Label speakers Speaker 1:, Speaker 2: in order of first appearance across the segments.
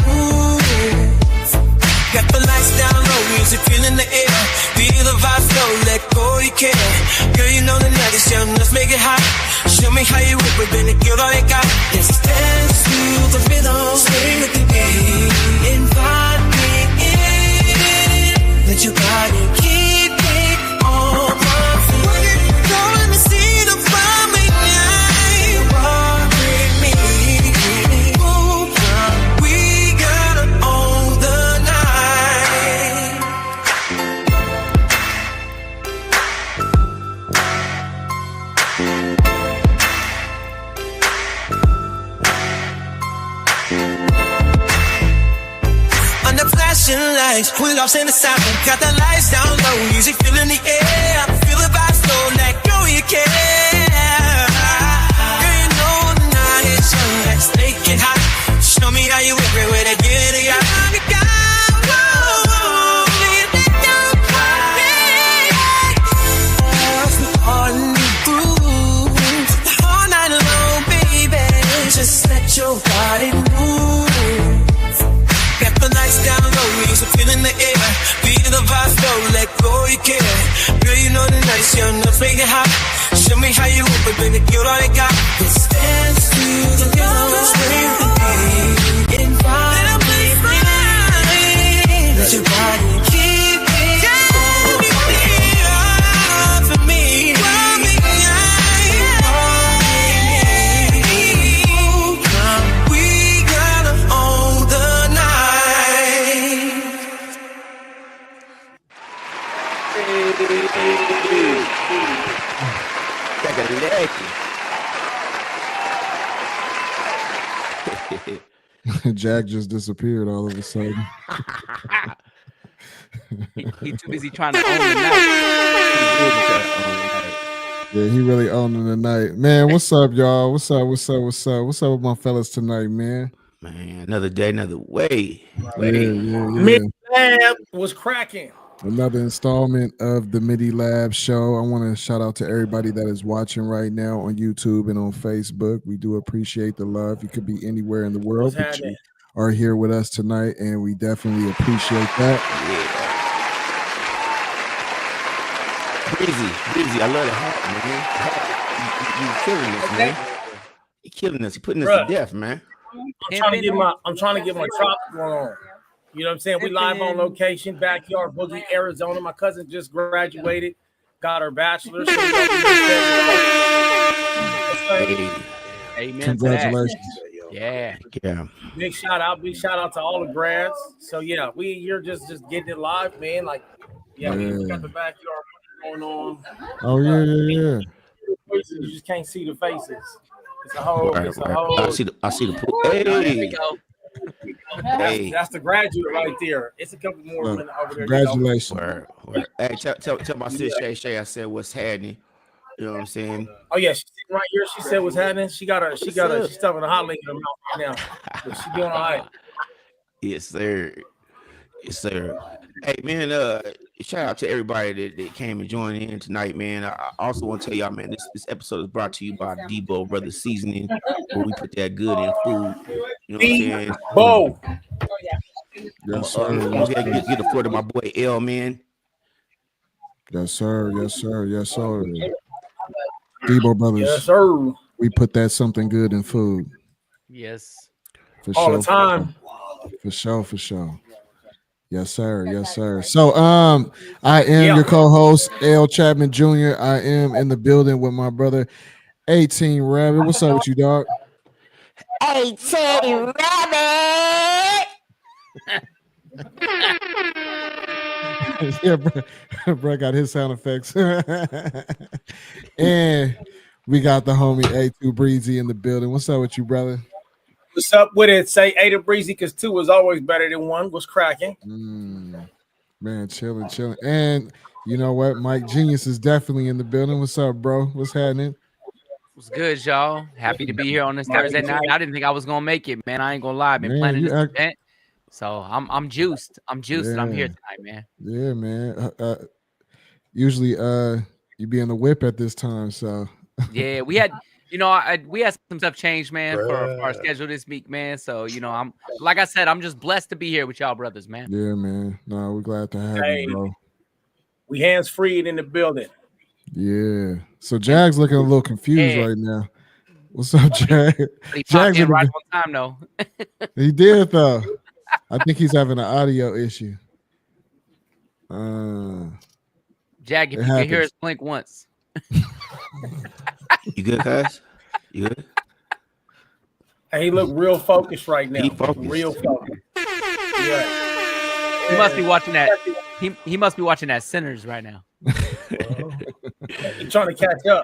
Speaker 1: move. Got the lights down low, music feeling the air. Feel the vibe flow, let go, you care. Girl, you know the night is young, let's make it hot. Show me how you whip it, baby, give all you got. Let's dance to the rhythm, swing with the beat. Invite me in, let your body keep it on my feet. Don't let me see the fire, make me worry me. Boom, we gotta own the night. Under flashing lights, we lost in the sound. Got the lights down low, music filling the air. Feel the vibe slow, let go, you care. Girl, you know the night is young, let's make it hot. Show me how you whip it with a giddy up. Just let your body move. Got the lights down low, music feeling the air. Feel the vibe flow, let go, you care. Girl, you know the night is young, let's make it hot. Show me how you whip it, baby, give all you got. Let's dance to the rhythm, swing the beat. Invite me in, let your body keep it on for me.
Speaker 2: Jack just disappeared all of a sudden.
Speaker 3: He too busy trying to own the night.
Speaker 2: Yeah, he really owning the night. Man, what's up, y'all? What's up with my fellas tonight, man?
Speaker 4: Man, another day, another way.
Speaker 2: Yeah.
Speaker 5: MIDI Lab was cracking.
Speaker 2: Another installment of the MIDI Lab Show. I want to shout out to everybody that is watching right now on YouTube and on Facebook. We do appreciate the love. You could be anywhere in the world, but you are here with us tonight, and we definitely appreciate that.
Speaker 4: Yeah. Breezy, I love the hat, man. You killing us, man. You killing us. You putting us to death, man.
Speaker 5: I'm trying to get my trop going on. You know what I'm saying? We live on location, backyard boogie, Arizona. My cousin just graduated, got her bachelor's. So
Speaker 3: Amen.
Speaker 2: Congratulations.
Speaker 3: Yeah.
Speaker 5: Big shout out to all the grads. So yeah, you're just getting it live, man. Like, we got the backyard going on.
Speaker 2: Oh yeah.
Speaker 5: You just can't see the faces. It's a whole. I
Speaker 4: see the pool. Hey.
Speaker 5: There we go. That's the graduate right there. It's a couple more over there.
Speaker 2: Congratulations.
Speaker 4: Hey, tell my sis Shay I said what's happening. You know what I'm saying?
Speaker 5: Oh yeah, she's sitting right here. She said what's happening. She's stuffing a hot link in her mouth right now. But she's doing all right.
Speaker 4: Yes, sir. Hey man, shout out to everybody that came and joined in tonight, man. I also want to tell y'all, man, this episode is brought to you by Debo Brothers Seasoning, where we put that good in food. You know what I'm saying?
Speaker 2: Yes, sir.
Speaker 4: Get the floor to my boy L, man.
Speaker 2: Yes, sir. Debo Brothers.
Speaker 5: Yes, sir.
Speaker 2: We put that something good in food.
Speaker 3: Yes.
Speaker 2: For
Speaker 5: all
Speaker 2: sure.
Speaker 5: The time.
Speaker 2: For sure. Yes, sir. So, I am your co-host, L.Chatman Jr. I am in the building with my brother, 18 Rabbit. What's up with you, dog?
Speaker 4: 18 Rabbit.
Speaker 2: Yeah, bro got his sound effects. And we got the homie A2 Breezy in the building. What's up with you, brother?
Speaker 5: What's up with it? Say 8 of Breezy because 2 is always better than 1. What's cracking?
Speaker 2: Man, chilling. And you know what? Mike Genius is definitely in the building. What's up, bro? What's happening?
Speaker 3: What's good, y'all? Happy to be here on this Thursday night. I didn't think I was gonna make it, man. I ain't gonna lie. I've been planning this event, so I'm juiced. I'm here tonight, man.
Speaker 2: Yeah, man. Usually, you be in the whip at this time, so
Speaker 3: yeah, we had You know, we had some stuff change, man, for our schedule this week, man. So, you know, I'm like I said, I'm just blessed to be here with y'all brothers, man.
Speaker 2: Yeah, man. No, we're glad to have you, bro.
Speaker 5: We hands freed in the building.
Speaker 2: Yeah. So Jag's looking a little confused right now. What's up, Jag? Jag's
Speaker 3: in right on time, though.
Speaker 2: He did, though. I think he's having an audio issue.
Speaker 3: Jag, if you can hear us blink once.
Speaker 4: You good, guys? You good?
Speaker 5: Hey, he look real focused right now.
Speaker 4: He focused.
Speaker 5: Real focused. Yeah.
Speaker 3: He must be watching that. He must be watching that Sinners right now.
Speaker 5: He's trying to catch up.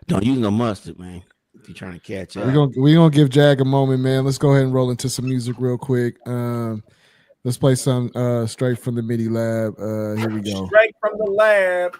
Speaker 4: Don't use no mustard, man. If you're trying to catch up.
Speaker 2: We're gonna give Jag a moment, man. Let's go ahead and roll into some music real quick. Let's play some straight from the MIDI Lab. Here we go.
Speaker 5: Straight from the lab.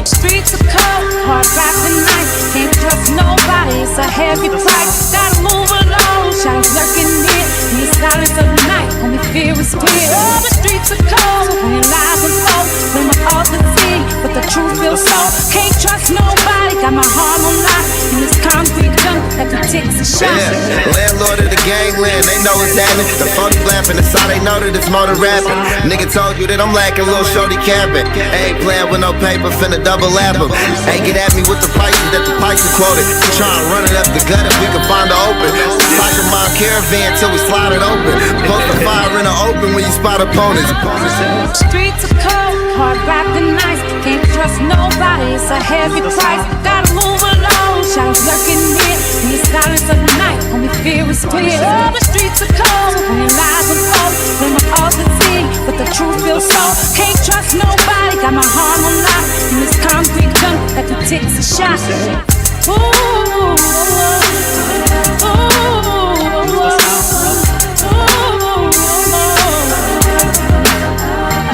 Speaker 6: Streets are cold, hard rapping nights. Can't trust nobody, it's a heavy price. Gotta move along, shadows lurking near. In the silence of the night, only fear is clear. Oh, the streets are cold, when your lies unfold. When my heart's a thing, but the truth feels so. Can't trust nobody, got my heart on lock. In this concrete junk, that can take a shot.
Speaker 7: Yeah, landlord of the gangland, they know it's happening. The phony glamping, that's how they know that it's motor rapping. Nigga told you that I'm lacking, little shorty capping. Ain't playing with no paper, finna double lap him. Ain't get at me with the prices that the prices quoted. Try and run it up the gut if we can find the open. Like a mom caravan till we slide it open. Post the fire in the open when you spot opponents.
Speaker 6: Streets are cold, hard rapping nights. Can't trust nobody, it's a heavy price. Gotta move along, shadows lurking near. In the silence of the night, only fear is clear. Oh, the streets are cold, when your lies unfold. When my heart's a thing, but the truth feels so. Can't trust nobody, got my heart on lock. In this concrete junk that can take a shot. Ooh, ooh, ooh, ooh,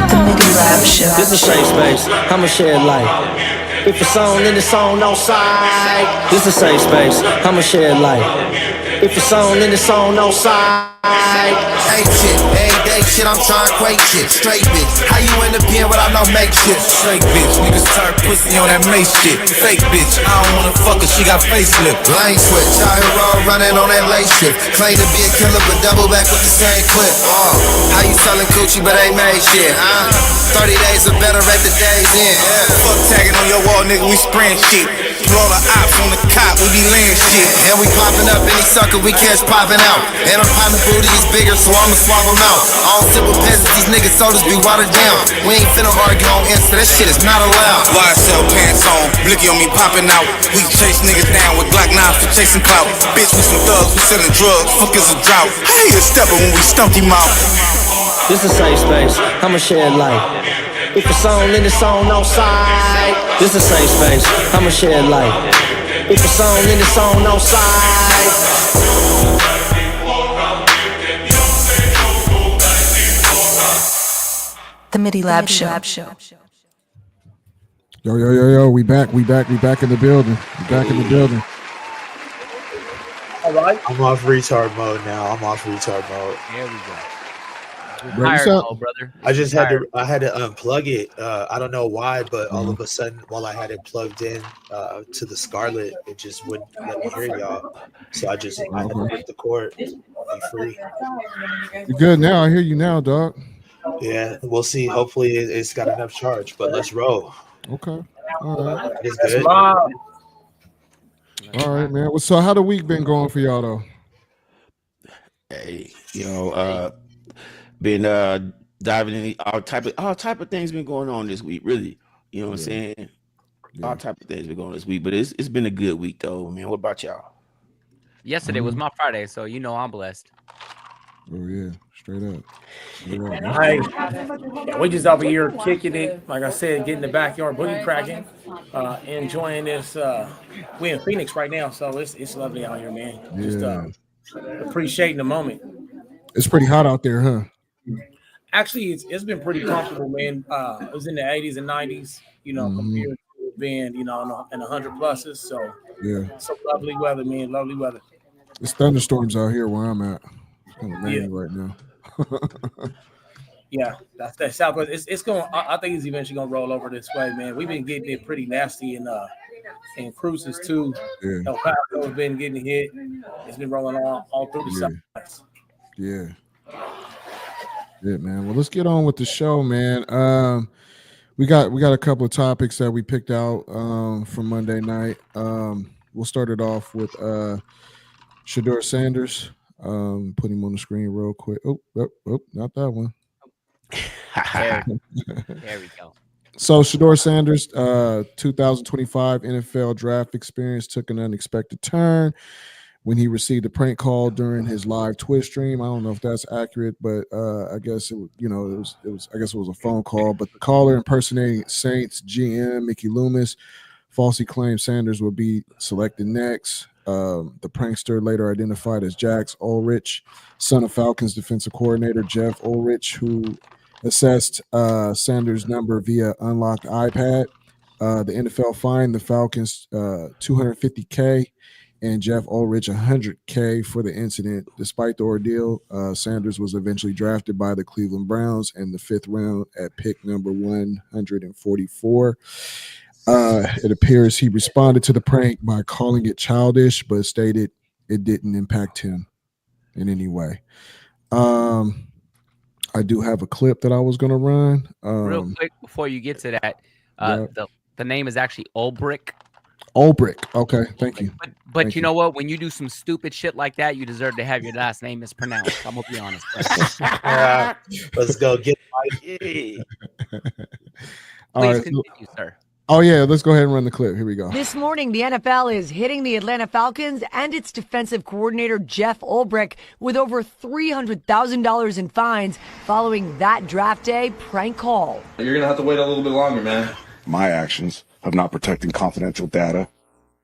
Speaker 8: The MIDI Lab Show.
Speaker 9: This is a safe space, I'ma share light. If it's on, then it's on, no side. This is a safe space, I'ma share light. If it's on, then it's on, no side.
Speaker 7: Ain't shit, everyday shit, I'm trying to quake shit. Straight bitch, how you in the pen without no make shit?
Speaker 1: Straight bitch, niggas turn pussy on that mace shit. Fake bitch, I don't wanna fuck her, she got facelift.
Speaker 7: Lane switch, out here all running on that late shift. Claim to be a killer, but double back with the same clip. How you selling coochie, but ain't made shit, huh? 30 days or better at the day's end.
Speaker 1: Fuck tagging on your wall, nigga, we spraying shit. Pull all the ops on the cop, we be laying shit.
Speaker 7: And we popping up any sucker we catch popping out. And I'm popping booty is bigger, so I'ma swap them out. All simple peasants, these niggas sodas be watered down. We ain't finna argue on Insta, that shit is not allowed.
Speaker 1: YSL pants on, blicky on me popping out. We chase niggas down with Glock 9s for chasing clout. Bitch, we some thugs, we selling drugs, fuck is a drought. Hey, a stepper when we stunk him out.
Speaker 9: This is a safe space, I'ma share light. If it's on, then it's on, no side. This is a safe space, I'ma share light. If it's on, then it's on, no side.
Speaker 8: The MIDI Lab Show.
Speaker 2: Yo, we back in the building. We back in the building.
Speaker 5: All right.
Speaker 10: I'm off retard mode now.
Speaker 3: There we go. Brother.
Speaker 10: I just had to unplug it. I don't know why, but all of a sudden, while I had it plugged in to the Scarlet, it just wouldn't let me hear y'all. So I had to hit the cord. Be free.
Speaker 2: You good now? I hear you now, dog.
Speaker 10: Yeah, we'll see. Hopefully, it's got enough charge. But let's roll.
Speaker 2: Okay. All right.
Speaker 10: It's good.
Speaker 2: All right, man. Well, so how the week been going for y'all though?
Speaker 4: Hey, been diving in all type of things been going on this week, really. You know what I'm saying? Yeah. All type of things been going on this week, but it's been a good week though, man. What about y'all?
Speaker 3: Yesterday was my Friday, so you know I'm blessed.
Speaker 2: Oh yeah, straight up.
Speaker 5: Hey, we just over here kicking it, like I said, getting the backyard booty cracking, enjoying this. We in Phoenix right now, so it's lovely out here, man.
Speaker 2: Yeah.
Speaker 5: Just appreciating the moment.
Speaker 2: It's pretty hot out there, huh?
Speaker 5: Actually, it's been pretty comfortable, man. It was in the 80s and 90s, compared to being, in the 100 pluses. So lovely weather, man. Lovely weather.
Speaker 2: It's thunderstorms out here where I'm at. It's kind of rainy right now.
Speaker 5: Yeah, that's that Southwest. It's going. I think it's eventually gonna roll over this way, man. We've been getting it pretty nasty in cruises too.
Speaker 2: Yeah.
Speaker 5: El Paso's been getting hit. It's been rolling all through the sides.
Speaker 2: Yeah. Yeah, man. Well, let's get on with the show, man. We got a couple of topics that we picked out from Monday night. We'll start it off with Shedeur Sanders. Put him on the screen real quick. Oh, not that one.
Speaker 3: There we go.
Speaker 2: So Shedeur Sanders, 2025 NFL draft experience took an unexpected turn when he received a prank call during his live Twitch stream. I don't know if that's accurate, but I guess it was a phone call. But the caller impersonating Saints GM Mickey Loomis falsely claimed Sanders would be selected next. The prankster, later identified as Jax Ullrich, son of Falcons defensive coordinator Jeff Ullrich, who assessed Sanders' number via unlocked iPad. The NFL fined the Falcons $250K and Jeff Ullrich $100K for the incident. Despite the ordeal, Sanders was eventually drafted by the Cleveland Browns in the 5th round at pick number 144. It appears he responded to the prank by calling it childish, but stated it didn't impact him in any way. I do have a clip that I was going to run.
Speaker 3: Real quick before you get to that, the name is actually Ullrich.
Speaker 2: Ullrich. Okay, thank you.
Speaker 3: But thank you know what? When you do some stupid shit like that, you deserve to have your last name mispronounced. I'm gonna be honest.
Speaker 10: Let's go get
Speaker 3: Please continue, sir.
Speaker 2: Oh, yeah, let's go ahead and run the clip. Here we go.
Speaker 11: This morning, the NFL is hitting the Atlanta Falcons and its defensive coordinator, Jeff Ullrich, with over $300,000 in fines following that draft day prank call.
Speaker 12: You're going to have to wait a little bit longer, man.
Speaker 13: My actions of not protecting confidential data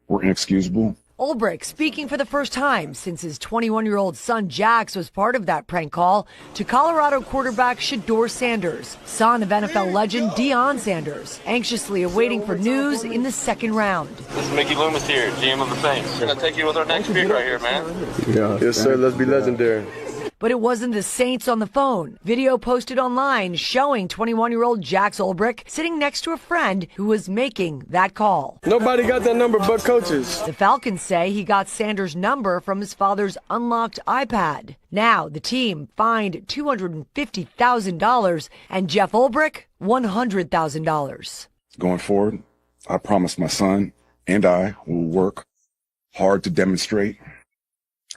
Speaker 13: were inexcusable.
Speaker 11: Ullrich speaking for the first time since his 21-year-old son Jax was part of that prank call to Colorado quarterback Shedeur Sanders, son of NFL legend Deion Sanders, anxiously awaiting for news in the 2nd round.
Speaker 14: This is Mickey Loomis here, GM of the Saints. We're going to take you with our next pick right here, man.
Speaker 15: Yeah. Yes, sir. Let's be legendary.
Speaker 11: But it wasn't the Saints on the phone. Video posted online showing 21-year-old Jax Ullrich sitting next to a friend who was making that call.
Speaker 15: Nobody got that number but coaches.
Speaker 11: The Falcons say he got Sanders' number from his father's unlocked iPad. Now the team fined $250,000 and Jeff Ullrich $100,000.
Speaker 13: Going forward, I promise my son and I will work hard to demonstrate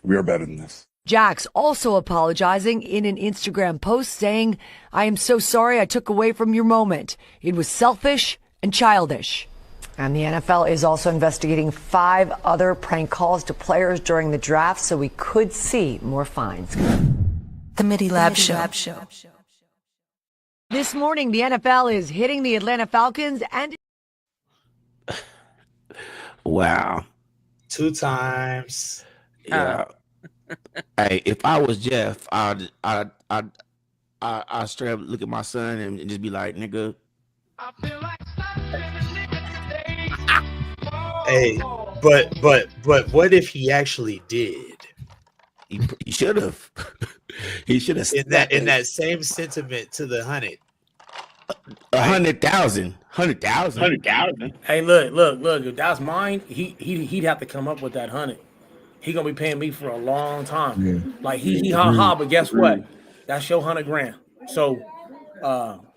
Speaker 13: we are better than this.
Speaker 11: Jax also apologizing in an Instagram post saying, "I am so sorry I took away from your moment. It was selfish and childish." And the NFL is also investigating 5 other prank calls to players during the draft, so we could see more fines.
Speaker 8: The MIDI Lab Show.
Speaker 11: This morning, the NFL is hitting the Atlanta Falcons and...
Speaker 4: Wow.
Speaker 10: 2 times.
Speaker 4: Yeah. Hey, if I was Jeff, I'd straight up look at my son and just be like, nigga.
Speaker 10: Hey, but what if he actually did?
Speaker 4: He should have. He should have.
Speaker 10: In that same sentiment to the 100.
Speaker 4: 100,000.
Speaker 5: Hey, look. If that's mine, he'd have to come up with that 100. He gonna be paying me for a long time. Yeah. Like he but guess what? That's your $100,000. So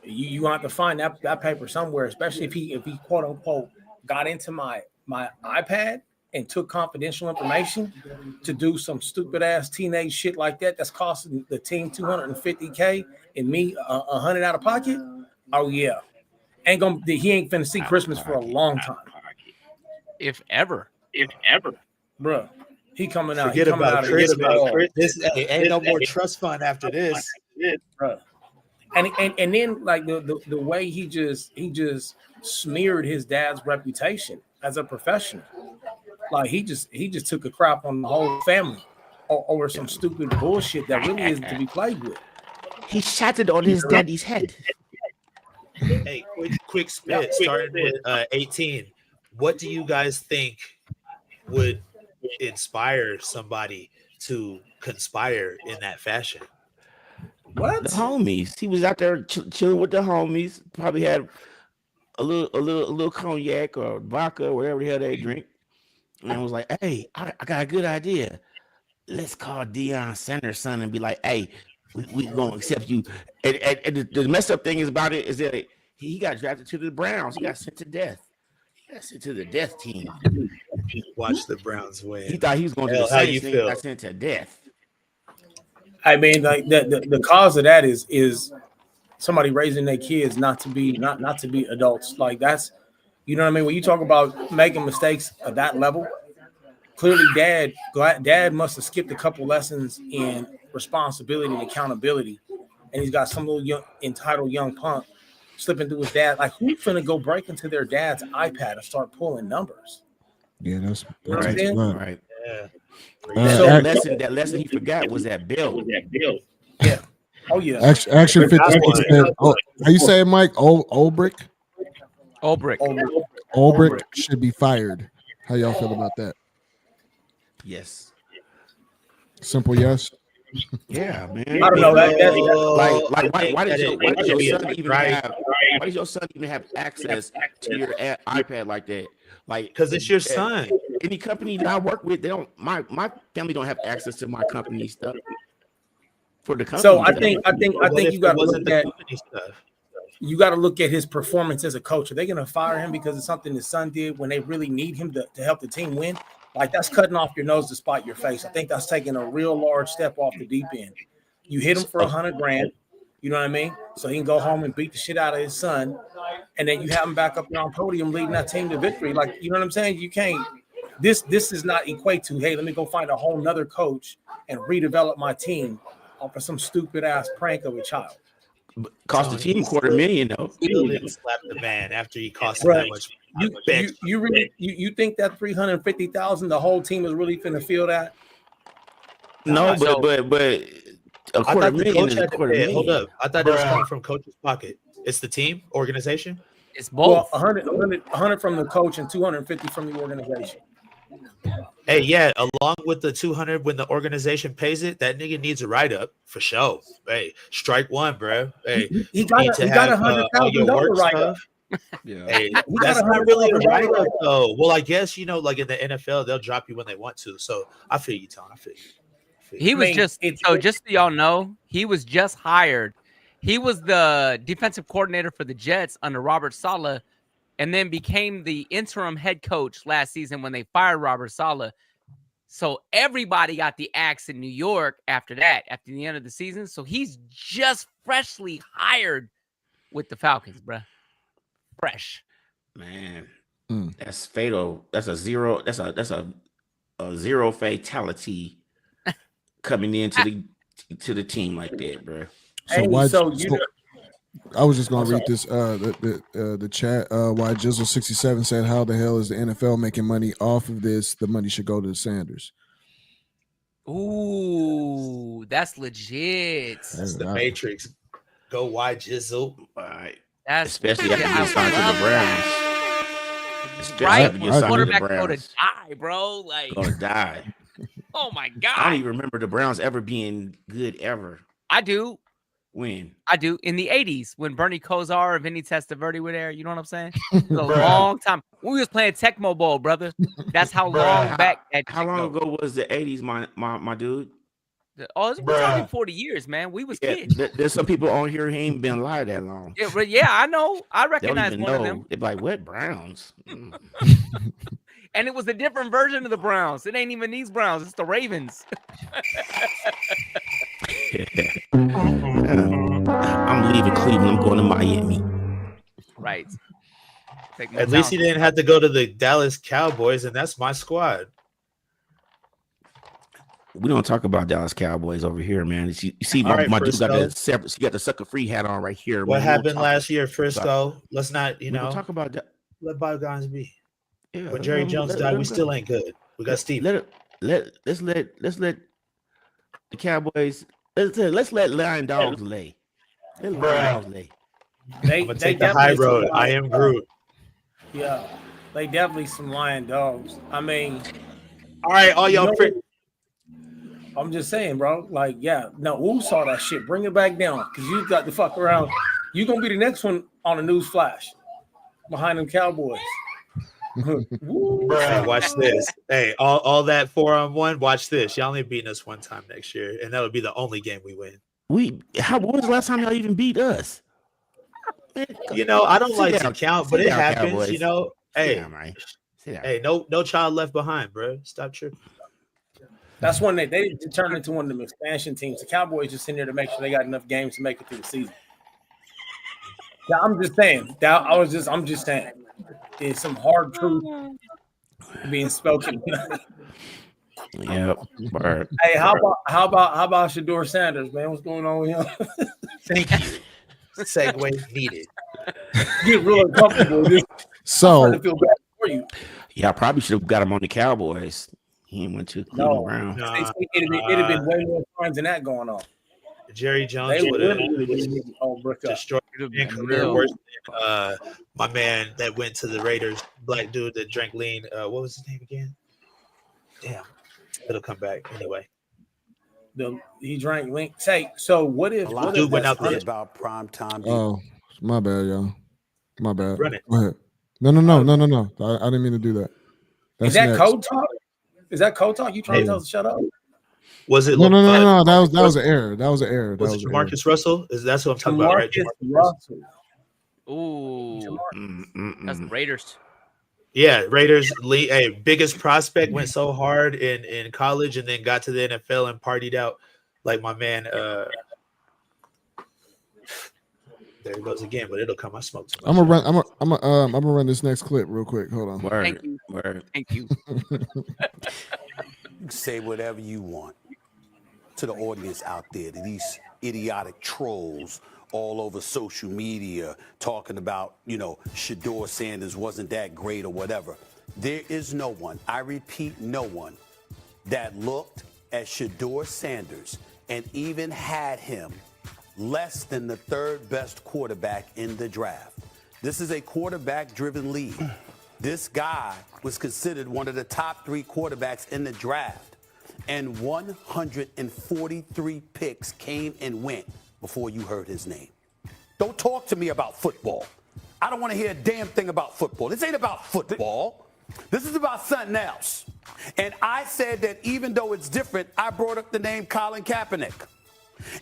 Speaker 5: you have to find that paper somewhere, especially if he quote unquote got into my iPad and took confidential information to do some stupid ass teenage shit like that that's costing the team $250K and me $100 out of pocket. Oh yeah. He ain't finna see Christmas for a long time.
Speaker 3: If ever.
Speaker 5: Bruh. He coming out.
Speaker 10: Forget about Chris. This ain't no more trust fund after this,
Speaker 5: bro. And then like the way he just smeared his dad's reputation as a professional. Like he just took a crap on the whole family over some stupid bullshit that really isn't to be played with.
Speaker 4: He shattered on his daddy's head.
Speaker 10: Hey, quick spit. Starting with 18. What do you guys think would inspire somebody to conspire in that fashion?
Speaker 5: What?
Speaker 4: The homies. He was out there chilling with the homies. Probably had a little cognac or vodka or whatever the hell they drink. And I was like, hey, I got a good idea. Let's call Deion Sanders' son and be like, hey, we gonna accept you. And the messed up thing is about it is that he got drafted to the Browns. He got sent to death. He got sent to the death team.
Speaker 10: Watch the Browns win.
Speaker 4: He thought he was going to do the same thing. He got sent to death.
Speaker 5: I mean, like the cause of that is somebody raising their kids not to be adults. Like that's, you know what I mean? When you talk about making mistakes at that level, clearly dad must have skipped a couple lessons in responsibility and accountability, and he's got some little entitled young punk slipping through his dad. Like, who's finna go break into their dad's iPad and start pulling numbers?
Speaker 2: Yeah, that's
Speaker 4: right.
Speaker 2: Yeah.
Speaker 4: That lesson he forgot was that bill.
Speaker 5: Yeah. Oh yeah.
Speaker 2: Action 50 said, how you say it, Mike? Ullrich should be fired. How y'all feel about that?
Speaker 4: Yes.
Speaker 2: Simple yes.
Speaker 4: Yeah, man.
Speaker 5: I don't know.
Speaker 4: Why does your son even have access to your iPad like that? Like,
Speaker 10: because it's your son.
Speaker 4: Any company that I work with, they don't. My family don't have access to my company stuff. For the company.
Speaker 5: So I think you got to look at stuff. You got to look at his performance as a coach. Are they going to fire him because of something his son did when they really need him to help the team win? Like, that's cutting off your nose to spite your face. I think that's taking a real large step off the deep end. You hit him for $100,000, you know what I mean? So he can go home and beat the shit out of his son, and then you have him back up there on podium leading that team to victory. Like, you know what I'm saying? You can't. This does not equate to, hey, let me go find a whole nother coach and redevelop my team off of some stupid ass prank of a child.
Speaker 4: Cost the team $250,000 though.
Speaker 10: He didn't slap the man after he cost him that much.
Speaker 5: You really think that $350,000 the whole team is really finna feel that?
Speaker 4: No, but $250,000 is $250,000.
Speaker 10: Hold up, I thought that was coming from coach's pocket. It's the team organization.
Speaker 3: It's both.
Speaker 5: Well, 100 from the coach and 250 from the organization.
Speaker 10: Hey, yeah, along with the 200 when the organization pays it, that nigga needs a write up for sure. Hey, strike one, bro. Hey,
Speaker 5: he got $100,000 write up.
Speaker 10: Yeah, hey, that's not really a write up though. Well, I guess like in the NFL, they'll drop you when they want to. So I feel you, Tom. I feel you.
Speaker 3: He was just so y'all know, he was just hired. He was the defensive coordinator for the Jets under Robert Saleh, and then became the interim head coach last season when they fired Robert Saleh. So everybody got the axe in New York after that, after the end of the season. So he's just freshly hired with the Falcons, bruh. Fresh.
Speaker 4: Man, that's fatal. That's a zero. That's a zero fatality coming into the team like that, bro.
Speaker 2: I was just gonna read this. The chat. Why Jizzle67 said, "How the hell is the NFL making money off of this? The money should go to the Sanders."
Speaker 3: Ooh, that's legit.
Speaker 10: That's the Matrix. Go why Jizzle.
Speaker 4: All right.
Speaker 3: That's
Speaker 4: especially after you signed to the Browns.
Speaker 3: Right, quarterback go to die, bro. Like,
Speaker 4: gonna die.
Speaker 3: Oh my god!
Speaker 4: I don't even remember the Browns ever being good ever.
Speaker 3: I do.
Speaker 4: When?
Speaker 3: I do. In the 80s, when Bernie Kosar and Vinny Testaverde were there. You know what I'm saying? It was a long time. We was playing Tecmo Bowl, brother. That's how long back.
Speaker 4: How long ago was the 80s, my dude?
Speaker 3: Oh, it's been 40 years, man. We was kids.
Speaker 4: There's some people on here who ain't been alive that long.
Speaker 3: Yeah, but yeah, I know. I recognize one of them.
Speaker 4: They're like, what Browns?
Speaker 3: And it was a different version of the Browns. It ain't even these Browns. It's the Ravens.
Speaker 4: I'm leaving Cleveland. I'm going to Miami.
Speaker 3: Right.
Speaker 10: At least he didn't have to go to the Dallas Cowboys, and that's my squad.
Speaker 4: We don't talk about Dallas Cowboys over here, man. You see, my dude got the sucker free hat on right here.
Speaker 10: What happened last year, Frisco? Let's not,
Speaker 4: talk about that.
Speaker 10: Let bygones be. Yeah, when Jerry Jones died, we still ain't good. We got Steve.
Speaker 4: Let's let the Cowboys. Let's let Lion Dogs lay.
Speaker 10: I'm gonna take the high road. I am Groot.
Speaker 5: Yeah, they definitely some lion dogs. I mean,
Speaker 10: all right, all y'all.
Speaker 5: I'm just saying, bro. Like, yeah, no, who saw that shit? Bring it back down, cause you got to fuck around. You gonna be the next one on the news flash behind them Cowboys.
Speaker 10: Hey, watch this. Hey, all that 4-on-1. Watch this. Y'all only beating us one time next year, and that'll be the only game we win.
Speaker 4: When was the last time y'all even beat us?
Speaker 10: You know, I don't like to count, but it happens.
Speaker 4: Cowboys.
Speaker 10: You know, hey,
Speaker 4: hey,
Speaker 10: no child left behind, bro. Stop tripping.
Speaker 5: That's when they turned into one of them expansion teams. The Cowboys just in there to make sure they got enough games to make it through the season. Yeah, I'm just saying. I'm just saying. It's some hard truth being spoken.
Speaker 4: Yep.
Speaker 5: Hey, how about Shedeur Sanders, man? What's going on with him?
Speaker 10: Thank you. Segue needed.
Speaker 5: Get real uncomfortable.
Speaker 2: So
Speaker 5: I feel bad for you.
Speaker 4: Yeah, I probably should have got him on the Cowboys. He went to Cleveland Browns.
Speaker 5: It'd have been way more fun than that going on.
Speaker 10: Jerry Jones would have destroyed his career worse than my man that went to the Raiders, black dude that drank lean. What was his name again? Damn, it'll come back anyway.
Speaker 5: He drank lean. Say, so what if?
Speaker 10: What dude went out there
Speaker 16: about prime time?
Speaker 2: Oh, my bad, y'all. My bad.
Speaker 10: Run it.
Speaker 2: Go ahead. No. I didn't mean to do that.
Speaker 5: Is that code talk? Is that code talk? You trying to tell us to shut up?
Speaker 10: Was it?
Speaker 2: No. That was an error. That was an error.
Speaker 10: Was it Jamarcus Russell? That's what I'm talking about, right?
Speaker 5: Jamarcus Russell.
Speaker 3: Ooh, that's Raiders.
Speaker 10: Yeah, Raiders. Biggest prospect went so hard in college and then got to the NFL and partied out like my man. There it goes again, but it'll come. I smoked too much.
Speaker 2: I'm gonna run this next clip real quick. Hold on.
Speaker 3: Thank you.
Speaker 16: Say whatever you want to the audience out there, to these idiotic trolls all over social media talking about, Shedeur Sanders wasn't that great or whatever. There is no one, I repeat, no one that looked at Shedeur Sanders and even had him less than the third best quarterback in the draft. This is a quarterback-driven league. This guy was considered one of the top 3 quarterbacks in the draft, and 143 picks came and went before you heard his name. Don't talk to me about football. I don't want to hear a damn thing about football. This ain't about football. This is about something else. And I said that even though it's different, I brought up the name Colin Kaepernick.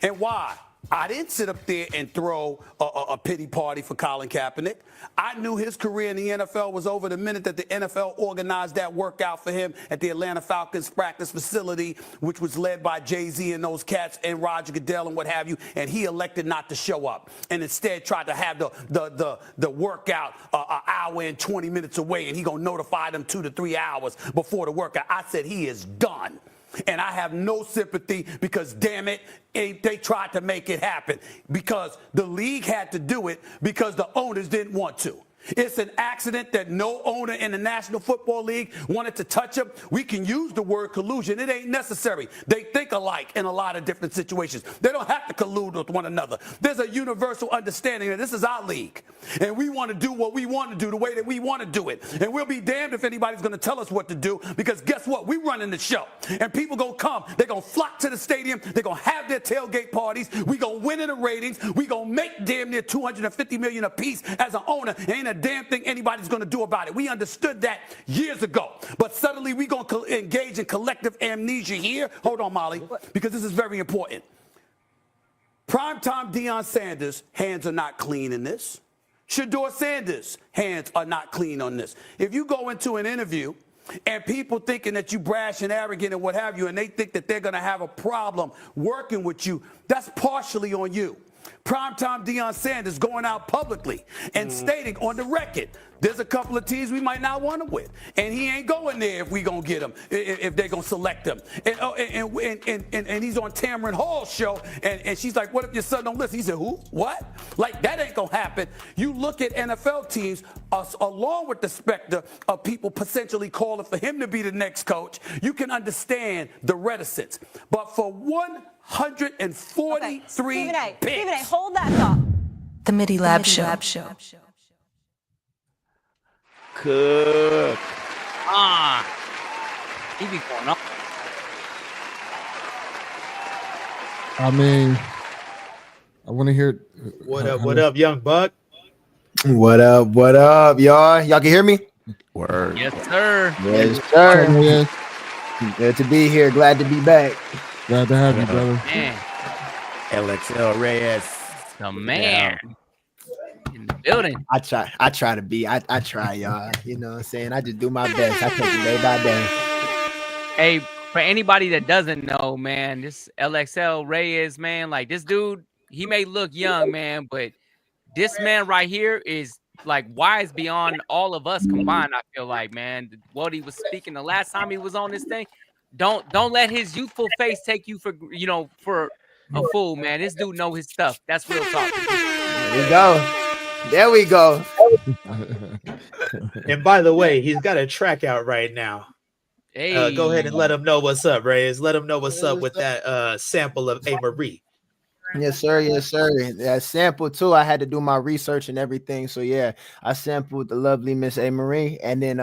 Speaker 16: And why? I didn't sit up there and throw a pity party for Colin Kaepernick. I knew his career in the NFL was over the minute that the NFL organized that workout for him at the Atlanta Falcons practice facility, which was led by Jay-Z and those cats and Roger Goodell and what have you, and he elected not to show up and instead tried to have the workout an hour and 20 minutes away, and he gonna notify them 2 to 3 hours before the workout. I said he is done. And I have no sympathy because, damn it, they tried to make it happen because the league had to do it because the owners didn't want to. It's an accident that no owner in the National Football League wanted to touch him. We can use the word collusion. It ain't necessary. They think alike in a lot of different situations. They don't have to collude with one another. There's a universal understanding that this is our league, and we want to do what we want to do the way that we want to do it. And we'll be damned if anybody's going to tell us what to do because guess what? We running the show, and people going to come. They're going to flock to the stadium. They're going to have their tailgate parties. We going to win in the ratings. We going to make damn near $250 million a piece as an owner. Ain't a damn thing anybody's going to do about it. We understood that years ago. But suddenly we going to engage in collective amnesia here. Hold on, Molly, because this is very important. Primetime Deion Sanders' hands are not clean in this. Shedeur Sanders' hands are not clean on this. If you go into an interview and people thinking that you brash and arrogant and what have you, and they think that they're going to have a problem working with you, that's partially on you. Primetime Deion Sanders going out publicly and stating on the record, there's a couple of teams we might not want him with. And he ain't going there if we going to get him, if they're going to select him. And he's on Tamron Hall's show, and she's like, what if your son don't listen? He said, who? What? Like, that ain't going to happen. You look at NFL teams, along with the specter of people potentially calling for him to be the next coach, you can understand the reticence. But for 100 143
Speaker 17: Stephen A.
Speaker 16: picks.
Speaker 17: Stephen A. Hold that thought.
Speaker 8: The MIDI Lab Show.
Speaker 4: Cook.
Speaker 3: He be going up.
Speaker 2: I mean, I want to hear.
Speaker 10: What up, young buck?
Speaker 18: What up, y'all? Y'all can hear me?
Speaker 4: Word.
Speaker 3: Yes, sir.
Speaker 18: Yes, sir.
Speaker 2: Yes.
Speaker 18: Good to be here. Glad to be back.
Speaker 2: Glad to have you, brother.
Speaker 3: Man,
Speaker 4: LXL Reyes.
Speaker 3: the man in the building.
Speaker 18: I try to be. I try, y'all. You know what I'm saying? I just do my best. I take it day by day.
Speaker 3: Hey, for anybody that doesn't know, man, this LXL Reyes, man, like this dude, he may look young, man, but this man right here is like wise beyond all of us combined. I feel like, man, what he was speaking the last time he was on this thing. Don't let his youthful face take you for for a fool, man. This dude know his stuff. That's real talk.
Speaker 18: There we go.
Speaker 10: And by the way, he's got a track out right now.
Speaker 3: Hey,
Speaker 10: Go ahead and let him know what's up, Reyes. Let him know what's up with that sample of A. Marie.
Speaker 18: Yes, sir. Yes, sir. That sample too. I had to do my research and everything. So yeah, I sampled the lovely Miss A. Marie, and then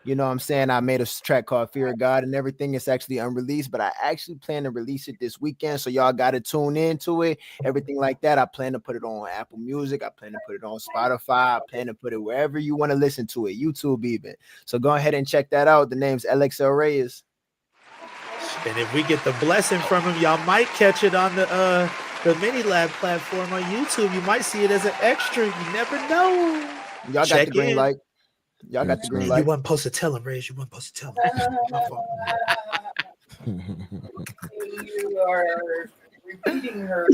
Speaker 18: you know what I'm saying, I made a track called Fear of God and everything. It's actually unreleased, but I actually plan to release it this weekend. So y'all got to tune into it. Everything like that. I plan to put it on Apple Music. I plan to put it on Spotify. I plan to put it wherever you want to listen to it, YouTube even. So go ahead and check that out. The name's LXL Reyes.
Speaker 10: And if we get the blessing from him, y'all might catch it on the MIDI Lab platform on YouTube. You might see it as an extra. You never know.
Speaker 18: Y'all got the green light. Y'all got the green light.
Speaker 10: You weren't supposed to tell him, Reyes. You weren't supposed to tell him.
Speaker 19: You are repeating her.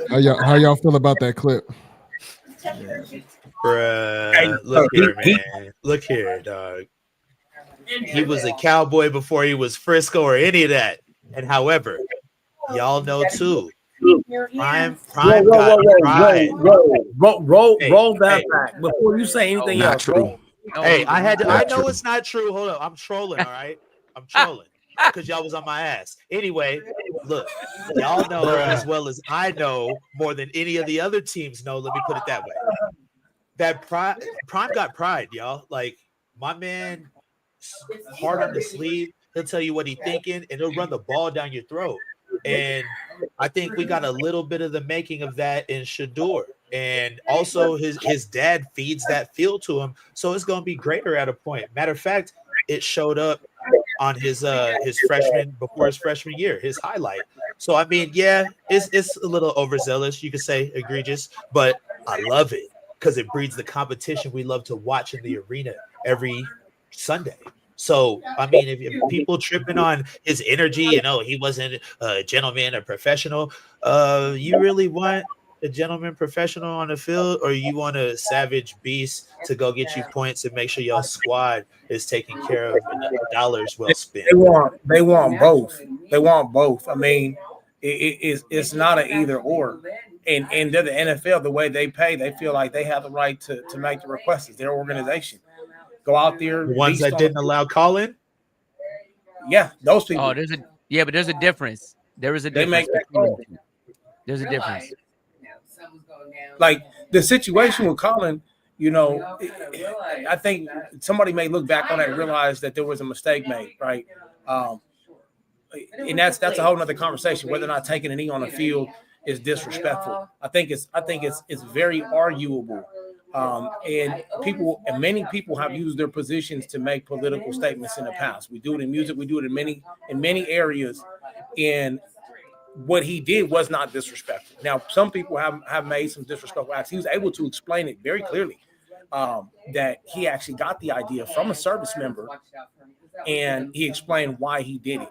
Speaker 2: How y'all feel about that clip?
Speaker 10: Bruh, look here, man. Look here, dog. He was a cowboy before he was Frisco or any of that. And however, y'all know too, Prime got pride.
Speaker 5: Roll that back before you say anything else.
Speaker 4: True.
Speaker 10: Hey, I know it's not true. Hold up, I'm trolling. All right, I'm trolling because y'all was on my ass. Anyway, look, y'all know as well as I know, more than any of the other teams know. Let me put it that way. That Prime got pride, y'all. Like my man, hard on the sleeve. He'll tell you what he's thinking, and he'll run the ball down your throat. And I think we got a little bit of the making of that in Shedeur. And also his dad feeds that feel to him. So it's going to be greater at a point. Matter of fact, it showed up on his freshman year, his highlight. So, I mean, yeah, it's a little overzealous. You could say egregious, but I love it because it breeds the competition we love to watch in the arena every Sunday. So, I mean, if people tripping on his energy and he wasn't a gentleman or professional, you really want a gentleman professional on the field, or you want a savage beast to go get you points and make sure your squad is taken care of and the dollars well spent?
Speaker 5: They want both. They want both. I mean, it's not an either or. And they're the NFL. The way they pay, they feel like they have the right to make the requests. It's their organization. Go out there.
Speaker 10: The ones that didn't allow call-in?
Speaker 5: Yeah, those people.
Speaker 3: Oh, but there's a difference. There is a difference. There's a difference.
Speaker 5: Like the situation with Colin, I think somebody may look back on that and realize that there was a mistake made, right? And that's a whole nother conversation. Whether or not taking a knee on the field is disrespectful. I think it's very arguable. And many people have used their positions to make political statements in the past. We do it in music. We do it in many areas. And what he did was not disrespectful. Now, some people have made some disrespectful acts. He was able to explain it very clearly that he actually got the idea from a service member, and he explained why he did it.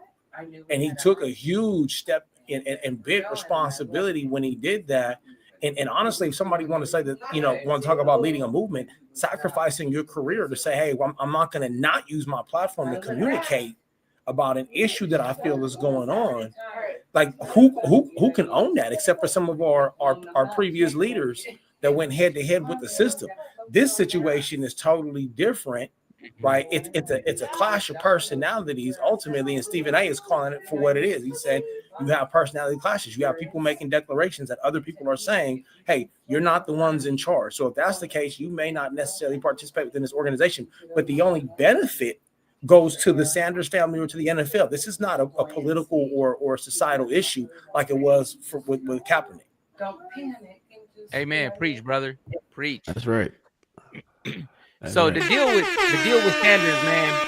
Speaker 5: And he took a huge step and big responsibility when he did that. And honestly, if somebody want to say that, want to talk about leading a movement, sacrificing your career to say, hey, well, I'm not going to not use my platform to communicate about an issue that I feel is going on. Like who can own that except for some of our previous leaders that went head to head with the system? This situation is totally different, right? It's a clash of personalities ultimately, and Stephen A is calling it for what it is. He said, You have personality clashes. You have people making declarations that other people are saying, hey, you're not the ones in charge. So if that's the case, you may not necessarily participate within this organization, but the only benefit goes to the Sanders family or to the NFL. This is not a political or societal issue like it was with Kaepernick.
Speaker 19: Don't panic.
Speaker 3: Amen. Preach, brother. Preach.
Speaker 4: That's right.
Speaker 3: So the deal with Sanders, man,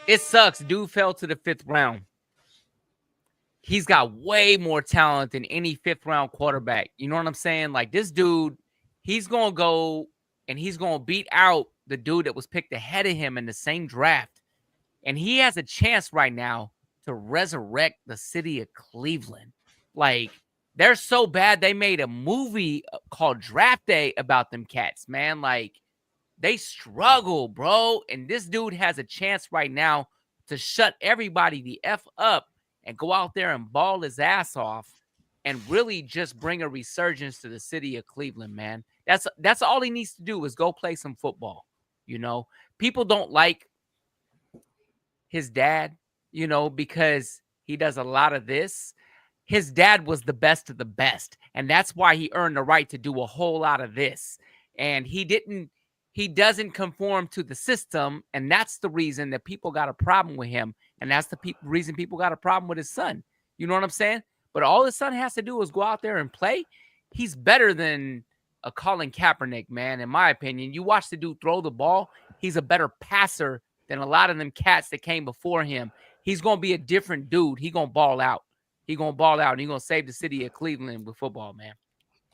Speaker 3: it sucks. Dude fell to the 5th round. He's got way more talent than any 5th round quarterback. You know what I'm saying? Like this dude, he's gonna go and he's gonna beat out the dude that was picked ahead of him in the same draft. And he has a chance right now to resurrect the city of Cleveland. Like, they're so bad they made a movie called Draft Day about them cats, man. Like, they struggle, bro. And this dude has a chance right now to shut everybody the F up and go out there and ball his ass off and really just bring a resurgence to the city of Cleveland, man. That's all he needs to do is go play some football. You know, people don't like his dad, you know, because he does a lot of this. His dad was the best of the best, and that's why he earned the right to do a whole lot of this. And he doesn't conform to the system, and that's the reason that people got a problem with him, and that's the reason people got a problem with his son. You know what I'm saying? But all his son has to do is go out there and play. He's better than a Colin Kaepernick, man, in my opinion. You watch the dude throw the ball, he's a better passer than a lot of them cats that came before him. He's going to be a different dude. He's going to ball out. He's going to ball out, and he's going to save the city of Cleveland with football, man.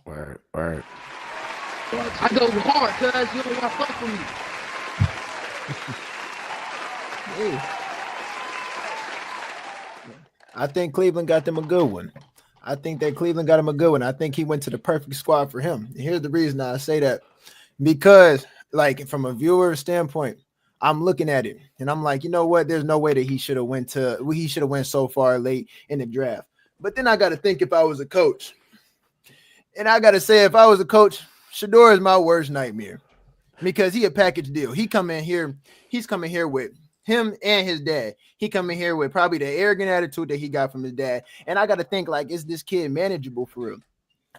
Speaker 4: Word.
Speaker 17: I go hard, cuz you don't want to fuck with me.
Speaker 18: Hey. I think Cleveland got them a good one. I think that Cleveland got him a good one. I think he went to the perfect squad for him. And here's the reason I say that. Because, like, from a viewer standpoint, I'm looking at it and I'm like, you know what? There's no way that he should have went so far late in the draft. But then I got to think if I was a coach. And I got to say, if I was a coach, Shedeur is my worst nightmare because he a package deal. He's coming here with him and his dad. He coming here with probably the arrogant attitude that he got from his dad. And I got to think, like, is this kid manageable for real?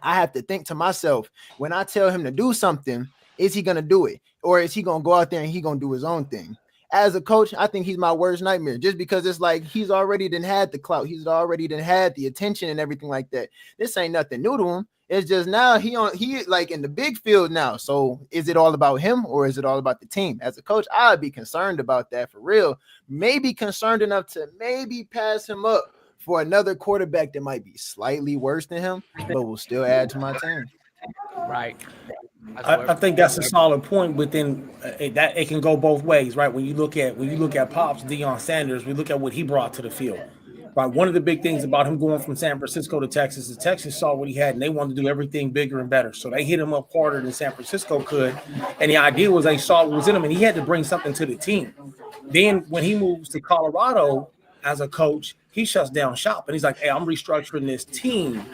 Speaker 18: I have to think to myself, when I tell him to do something, is he going to do it? Or is he going to go out there and he going to do his own thing? As a coach, I think he's my worst nightmare just because it's like he's already had the clout. He's already had the attention and everything like that. This ain't nothing new to him. It's just now he like in the big field now. So is it all about him or is it all about the team? As a coach, I'd be concerned about that for real. Maybe concerned enough to maybe pass him up for another quarterback that might be slightly worse than him, but will still add to my team.
Speaker 3: Right.
Speaker 5: I think that's a solid point within that. It can go both ways, right? When you look at Pops Deion Sanders, we look at what he brought to the field. Right. One of the big things about him going from San Francisco to Texas is Texas saw what he had and they wanted to do everything bigger and better. So they hit him up harder than San Francisco could. And the idea was they saw what was in him and he had to bring something to the team. Then when he moves to Colorado as a coach, he shuts down shop and he's like, hey, I'm restructuring this team.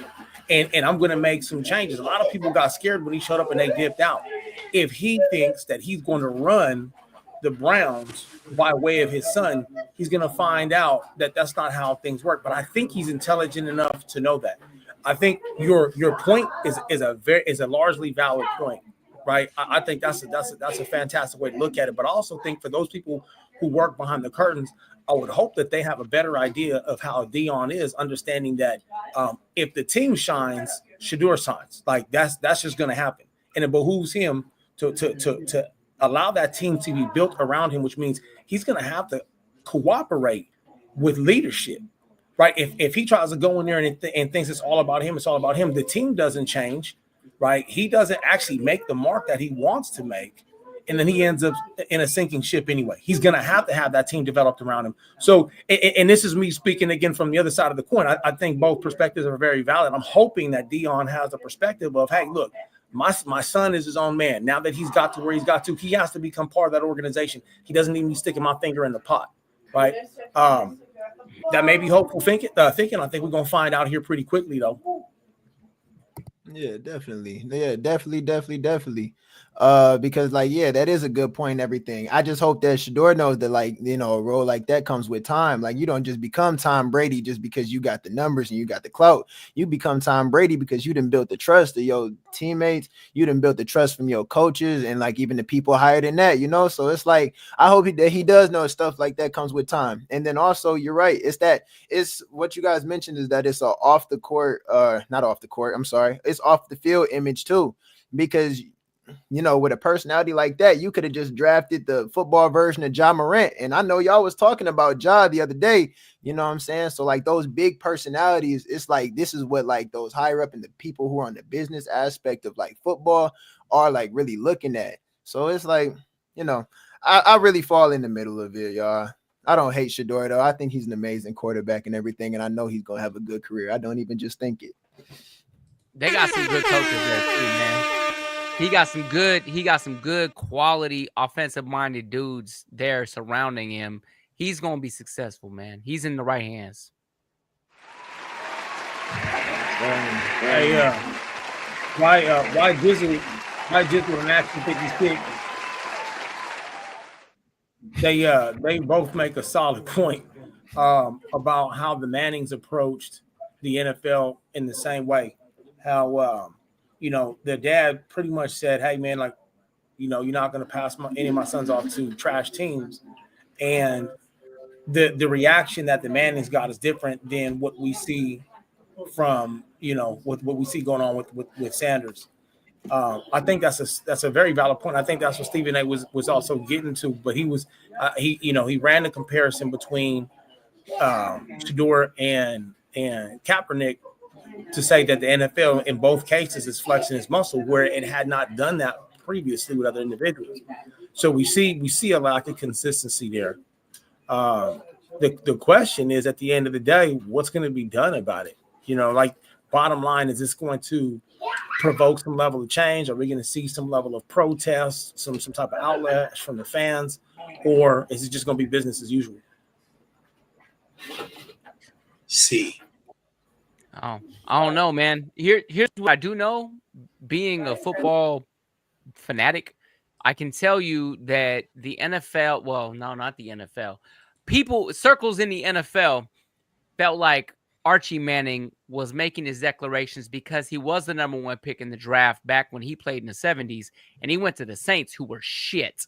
Speaker 5: And I'm going to make some changes. A lot of people got scared when he showed up and they dipped out. If he thinks that he's going to run the Browns by way of his son, he's going to find out that that's not how things work. But I think he's intelligent enough to know that. I think your point is a largely valid point, right? I think that's a fantastic way to look at it. But I also think for those people who work behind the curtains, I would hope that they have a better idea of how Deion is, understanding that if the team shines, Shedeur shines. Like that's just going to happen, and it behooves him to allow that team to be built around him, which means he's going to have to cooperate with leadership, right? If he tries to go in there and thinks it's all about him, the team doesn't change, right? He doesn't actually make the mark that he wants to make. And then he ends up in a sinking ship anyway. He's going to have that team developed around him. So, and this is me speaking again from the other side of the coin. I think both perspectives are very valid. I'm hoping that Deion has a perspective of, hey, look, my son is his own man. Now that he's got to where he's got to, he has to become part of that organization. He doesn't need me sticking my finger in the pot, right? That may be hopeful thinking. I think we're going to find out here pretty quickly, though.
Speaker 18: Yeah, definitely. Yeah, definitely. Because like, yeah, that is a good point and everything. I just hope that Shedeur knows that, like, you know, a role like that comes with time. Like, you don't just become Tom Brady just because you got the numbers and you got the clout. You become Tom Brady because you done built the trust of your teammates. You done built the trust from your coaches and like even the people higher than that, you know? So it's like, I hope that he does know stuff like that comes with time. And then also, you're right. It's what you guys mentioned is that it's a off the court, not off the court. I'm sorry. It's off the field image too, because you know, with a personality like that, you could have just drafted the football version of Ja Morant. And I know y'all was talking about Ja the other day, you know what I'm saying? So like those big personalities, it's like, this is what like those higher up and the people who are on the business aspect of like football are like really looking at. So it's like, you know, I really fall in the middle of it, y'all. I don't hate Shedeur though. I think he's an amazing quarterback and everything. And I know he's going to have a good career. I don't even just think it.
Speaker 3: They got some good coaches there too, man. He got some good quality offensive minded dudes there surrounding him. He's going to be successful, man. He's in the right hands.
Speaker 5: Why Dizzle and Action 56? They both make a solid point about how the Mannings approached the NFL in the same way. How you know, their dad pretty much said, "Hey man, like, you know, you're not going to pass any of my sons off to trash teams," and the reaction that the Mannings got is different than what we see from, you know, what we see going on with Sanders. I think that's a very valid point. I think that's what Stephen A. was also getting to, but he he ran the comparison between Shedeur and Kaepernick to say that the NFL in both cases is flexing its muscle where it had not done that previously with other individuals. So we see a lack of consistency there. The question is, at the end of the day, what's going to be done about it? You know, like, bottom line, is this going to provoke some level of change? Are we going to see some level of protest, some type of outlet from the fans, or is it just going to be business as usual?
Speaker 10: See.
Speaker 3: Oh, I don't know, man. Here's what I do know. Being a football fanatic, I can tell you that the NFL, well, no, not the NFL. Circles in the NFL felt like Archie Manning was making his declarations because he was the number one pick in the draft back when he played in the 70s, and he went to the Saints, who were shit.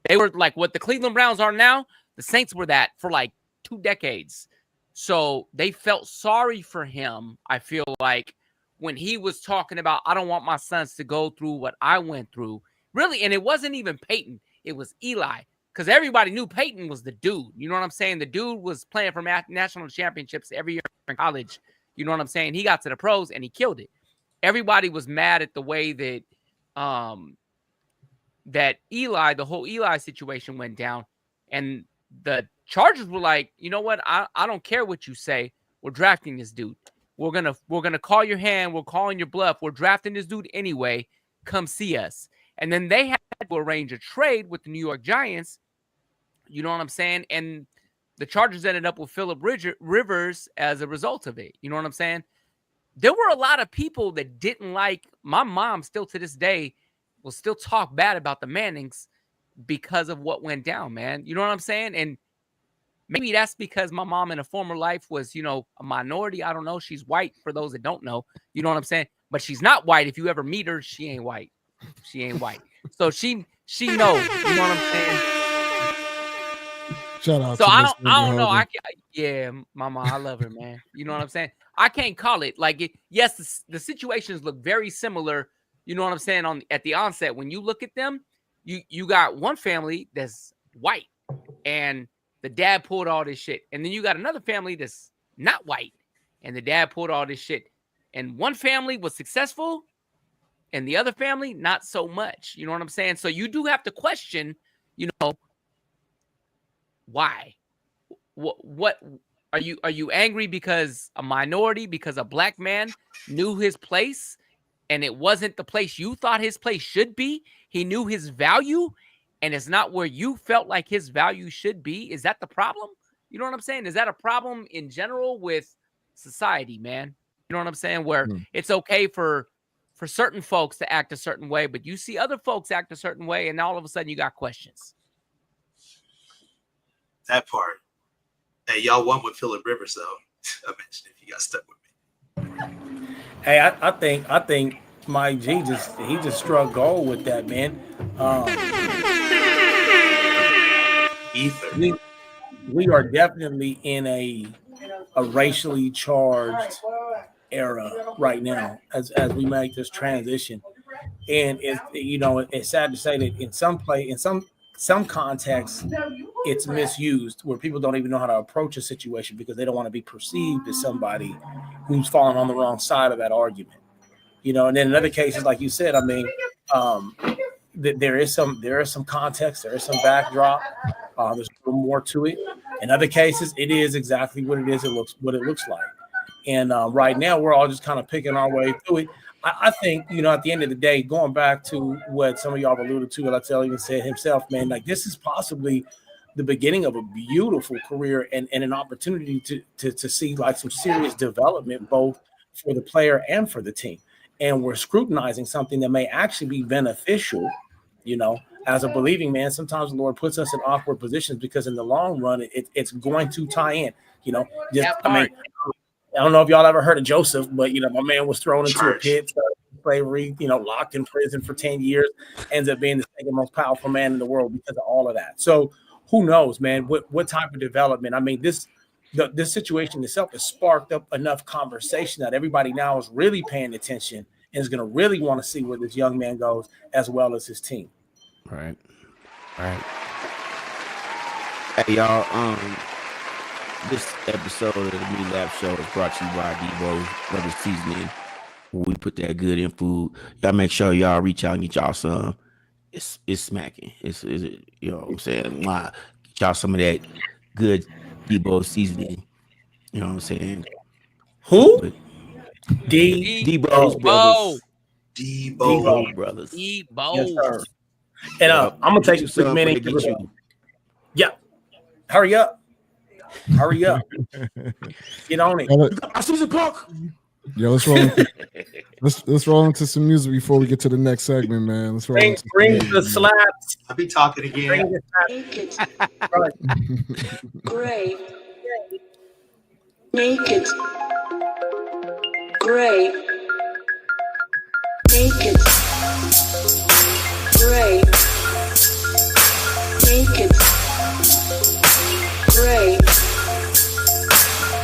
Speaker 3: They were like what the Cleveland Browns are now. The Saints were that for like 2 decades. So they felt sorry for him, I feel like, when he was talking about, I don't want my sons to go through what I went through. Really, and it wasn't even Peyton. It was Eli. Because everybody knew Peyton was the dude. You know what I'm saying? The dude was playing for national championships every year in college. You know what I'm saying? He got to the pros and he killed it. Everybody was mad at the way that that Eli, the whole Eli situation went down. And the Chargers were like, you know what? I don't care what you say. We're drafting this dude. We're gonna call your hand. We're calling your bluff. We're drafting this dude anyway. Come see us. And then they had to arrange a trade with the New York Giants. You know what I'm saying? And the Chargers ended up with Phillip Rivers as a result of it. You know what I'm saying? There were a lot of people that didn't like. My mom still to this day will still talk bad about the Mannings because of what went down, man. You know what I'm saying? And maybe that's because my mom in a former life was, you know, a minority. I don't know. She's white, for those that don't know. You know what I'm saying? But she's not white. If you ever meet her, she ain't white. She ain't white. So she knows. You know what I'm saying?
Speaker 2: Shout out
Speaker 3: so
Speaker 2: to
Speaker 3: I
Speaker 2: Miss
Speaker 3: don't know.
Speaker 2: Hogan.
Speaker 3: Mama, I love her, man. You know what I'm saying? I can't call it. Like, yes, the situations look very similar. You know what I'm saying? At the onset, when you look at them, you got one family that's white, and the dad pulled all this shit, and then you got another family that's not white, and the dad pulled all this shit, and one family was successful, and the other family not so much. You know what I'm saying? So you do have to question, you know, why? What are you angry because a minority, because a black man knew his place and it wasn't the place you thought his place should be? He knew his value and it's not where you felt like his value should be. Is that the problem? You know what I'm saying? Is that a problem in general with society, man? You know what I'm saying? Where it's okay for for certain folks to act a certain way, but you see other folks act a certain way, and all of a sudden you got questions.
Speaker 10: That part. Hey, y'all won with Phillip Rivers, though. Imagine if you got stuck with me.
Speaker 5: Hey, I think Mike G just struck gold with that, man. We are definitely in a racially charged era right now as we make this transition, and it's sad to say that in some contexts it's misused where people don't even know how to approach a situation because they don't want to be perceived as somebody who's falling on the wrong side of that argument, and then in other cases, like you said, I mean, there is some context, there is some backdrop, there's a little more to it. In other cases, it is exactly what it is. It looks like. And right now, we're all just kind of picking our way through it. I think, at the end of the day, going back to what some of y'all have alluded to, like Tell even said himself, man, like this is possibly the beginning of a beautiful career and an opportunity to see like some serious development, both for the player and for the team. And we're scrutinizing something that may actually be beneficial, as a believing man. Sometimes the Lord puts us in awkward positions because in the long run, it's going to tie in, I don't know if y'all ever heard of Joseph, but, my man was thrown into a pit, slavery, locked in prison for 10 years, ends up being the second most powerful man in the world because of all of that. So who knows, man, what type of development? I mean, this situation itself has sparked up enough conversation that everybody now is really paying attention and is going to really want to see where this young man goes as well as his team.
Speaker 4: Right. Hey, y'all, this episode of the MIDI Lab Show is brought to you by Debo Brothers Seasoning. We put that good in food. Y'all make sure y'all reach out and get y'all some. It's smacking. It's what I'm saying? Get y'all some of that good Debo seasoning. You know what I'm saying?
Speaker 5: Who?
Speaker 4: Debo Brothers. Debo Brothers.
Speaker 3: Debo.
Speaker 5: Yes, sir. And I'm gonna take a quick minute. Yeah. Hurry up. Get on it.
Speaker 4: I see the park.
Speaker 2: Yo, let's roll into some music before we get to the next segment, man. Let's roll into
Speaker 5: bring the slaps.
Speaker 10: I'll be talking again.
Speaker 19: Gray. Naked. Gray. Naked. Gray. Naked. Gray.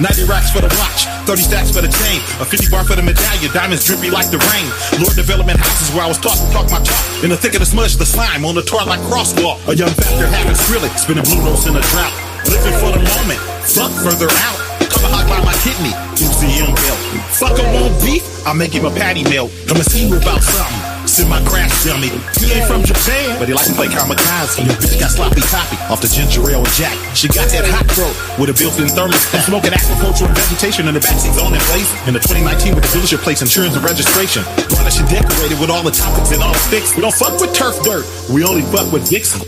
Speaker 20: 90 racks for the watch, 30 stacks for the chain, a 50 bar for the medallion, diamonds drippy like the rain. Lord Development Houses where I was taught to talk my talk. In the thick of the smudge, the slime on the tour like crosswalk. A young factor having Skrillex, spinning blue notes in a drought. Living for the moment, fuck further out. Tomahawk by my kidney, MCM belt. Fuck him on beef, I'll make him a patty melt. Come and see you about something. Send my crash dummy. He ain't from Japan, but he like to play kamikaze. Your bitch got sloppy toppy off the ginger ale and jack. She got that hot throat with a built-in thermostat. Smoking agricultural vegetation in the backseat zone in place. In the 2019 with the dealership plates, insurance and registration. Garnish and decorated with all the topics and all the sticks. We don't fuck with turf dirt, we only fuck with Dixon.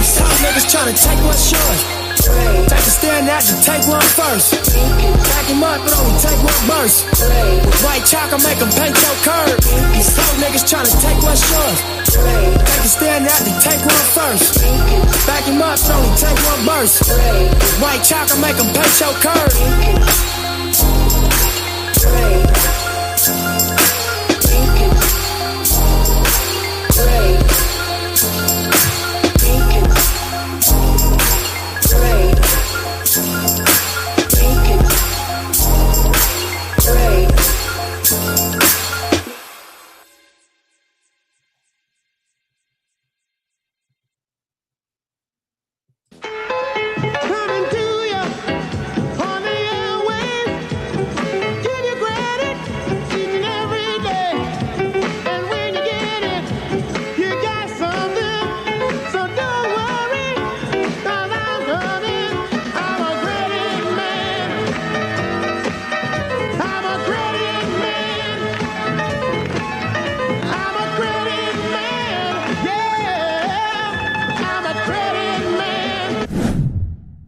Speaker 9: Some niggas tryna take what's yours. Take a stand out and take one first. Back him up, but only take one burst. With white chalk, I make him paint your curb. Some niggas tryna take what's yours. Take a stand out and take one first. Back him up, but only take one burst. With white chalk, I make him paint your curb.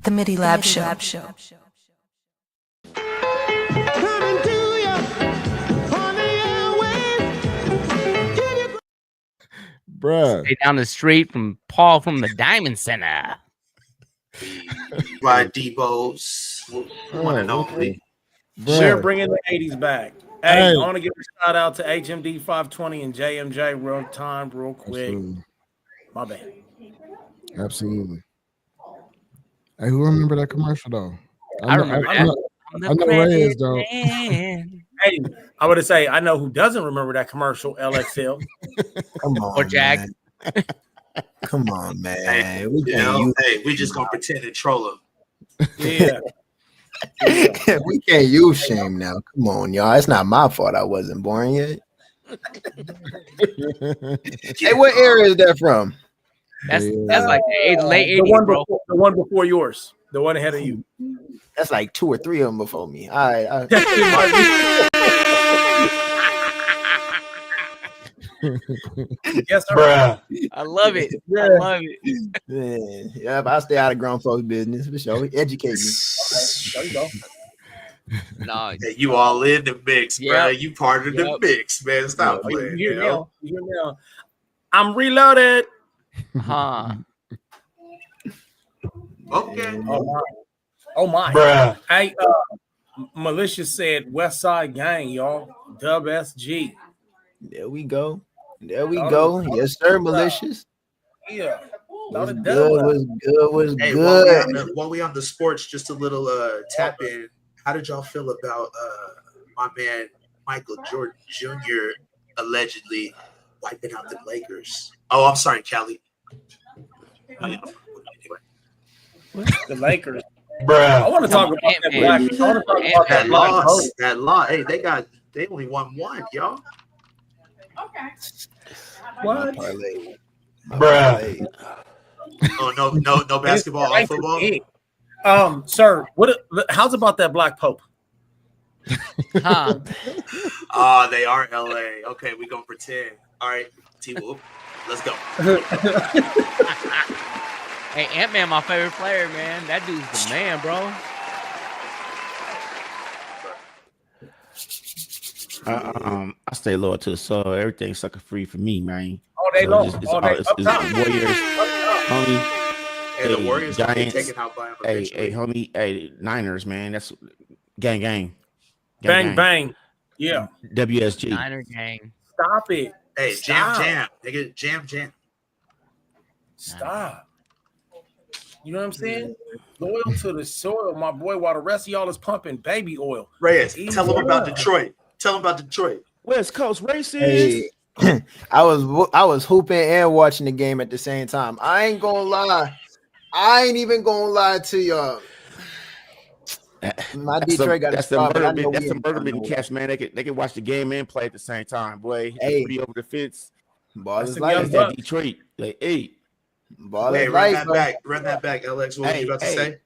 Speaker 8: The MIDI Lab Show.
Speaker 9: Coming to you on the airwaves.
Speaker 2: Bruh.
Speaker 3: Stay down the street from Paul from the Diamond Center.
Speaker 10: By Debo's one and only.
Speaker 5: We're bringing the 80s back. Hey, I want to give a shout out to HMD 520 and JMJ real quick.
Speaker 2: Absolutely.
Speaker 5: My bad.
Speaker 2: Absolutely. Hey, who remember that commercial though?
Speaker 3: I remember that.
Speaker 2: I know Reyes though.
Speaker 5: Hey, I would say I know who doesn't remember that commercial. LXL.
Speaker 18: Come on,
Speaker 3: or Jag.
Speaker 18: Come on, man.
Speaker 10: Hey, we just gonna pretend and troll him.
Speaker 5: Yeah.
Speaker 18: We can't use shame now. Come on, y'all. It's not my fault I wasn't born yet. Hey, what era is that from?
Speaker 3: That's like the late 80s, bro.
Speaker 5: The one before yours. The one ahead of you.
Speaker 18: That's like 2 or 3 of them before me. All right.
Speaker 5: Yes, sir.
Speaker 10: Bruh.
Speaker 3: I love it.
Speaker 5: Yeah.
Speaker 3: I love it.
Speaker 18: Yeah, but I stay out of grown folks' business for sure. Educate me.
Speaker 5: There you go.
Speaker 3: No,
Speaker 10: Hey, you all in the mix, bro.
Speaker 3: Yep.
Speaker 10: You part of the mix, man. Stop playing.
Speaker 5: You hear now. I'm reloaded.
Speaker 3: Huh.
Speaker 10: Okay.
Speaker 5: Oh my.
Speaker 10: Bruh.
Speaker 5: Hey, Malicious said West Side Gang, y'all. Dub SG.
Speaker 18: There we go. There we go. Yes, sir, Malicious.
Speaker 5: Yeah.
Speaker 18: Was good.
Speaker 10: Hey,
Speaker 18: good.
Speaker 10: While we on the sports, just a little tap in. How did y'all feel about my man Michael Jordan Jr. allegedly wiping out the Lakers? Oh, I'm sorry, Callie. Anyway.
Speaker 5: The Lakers.
Speaker 10: Bruh.
Speaker 5: I want to talk about that black. I want to talk about that
Speaker 10: loss. That loss. Hey, they only won one, y'all.
Speaker 19: Okay.
Speaker 5: What?
Speaker 10: Bruh. Oh, no basketball, all football.
Speaker 5: Sir, how's about that Black Pope?
Speaker 3: Huh.
Speaker 10: They are LA. Okay, we gonna pretend. All right, T-Whoop, let's go.
Speaker 3: Hey, Ant-Man, my favorite player, man. That dude's the man, bro.
Speaker 4: I stay loyal to the soul. Everything's sucker free for me, man.
Speaker 5: All day long.
Speaker 4: It's
Speaker 10: Warriors,
Speaker 4: Warriors, homie.
Speaker 10: Hey, the Warriors
Speaker 4: Giants.
Speaker 10: taken out by them
Speaker 4: Hey, homie. Hey, Niners, man. That's gang.
Speaker 5: Bang. Yeah.
Speaker 4: WSG.
Speaker 3: Niner gang.
Speaker 5: Stop it.
Speaker 10: Hey,
Speaker 5: Stop.
Speaker 10: jam. Nigga, jam.
Speaker 5: Stop. You know what I'm saying? Loyal to the soil, my boy, while the rest of y'all is pumping baby oil.
Speaker 10: Reyes, tell them about Detroit.
Speaker 4: West Coast racist.
Speaker 18: Hey, I was hooping and watching the game at the same time. I ain't gonna lie. I ain't even gonna lie to y'all. My Detroit got
Speaker 4: that's the murder catch, man. They can watch the game and play at the same time, boy.
Speaker 18: Hey,
Speaker 4: free over the fence.
Speaker 18: Ball is
Speaker 4: like
Speaker 18: life.
Speaker 4: Detroit. Like, hey.
Speaker 18: Ball is life.
Speaker 10: Run that back, LX. What were you about to say?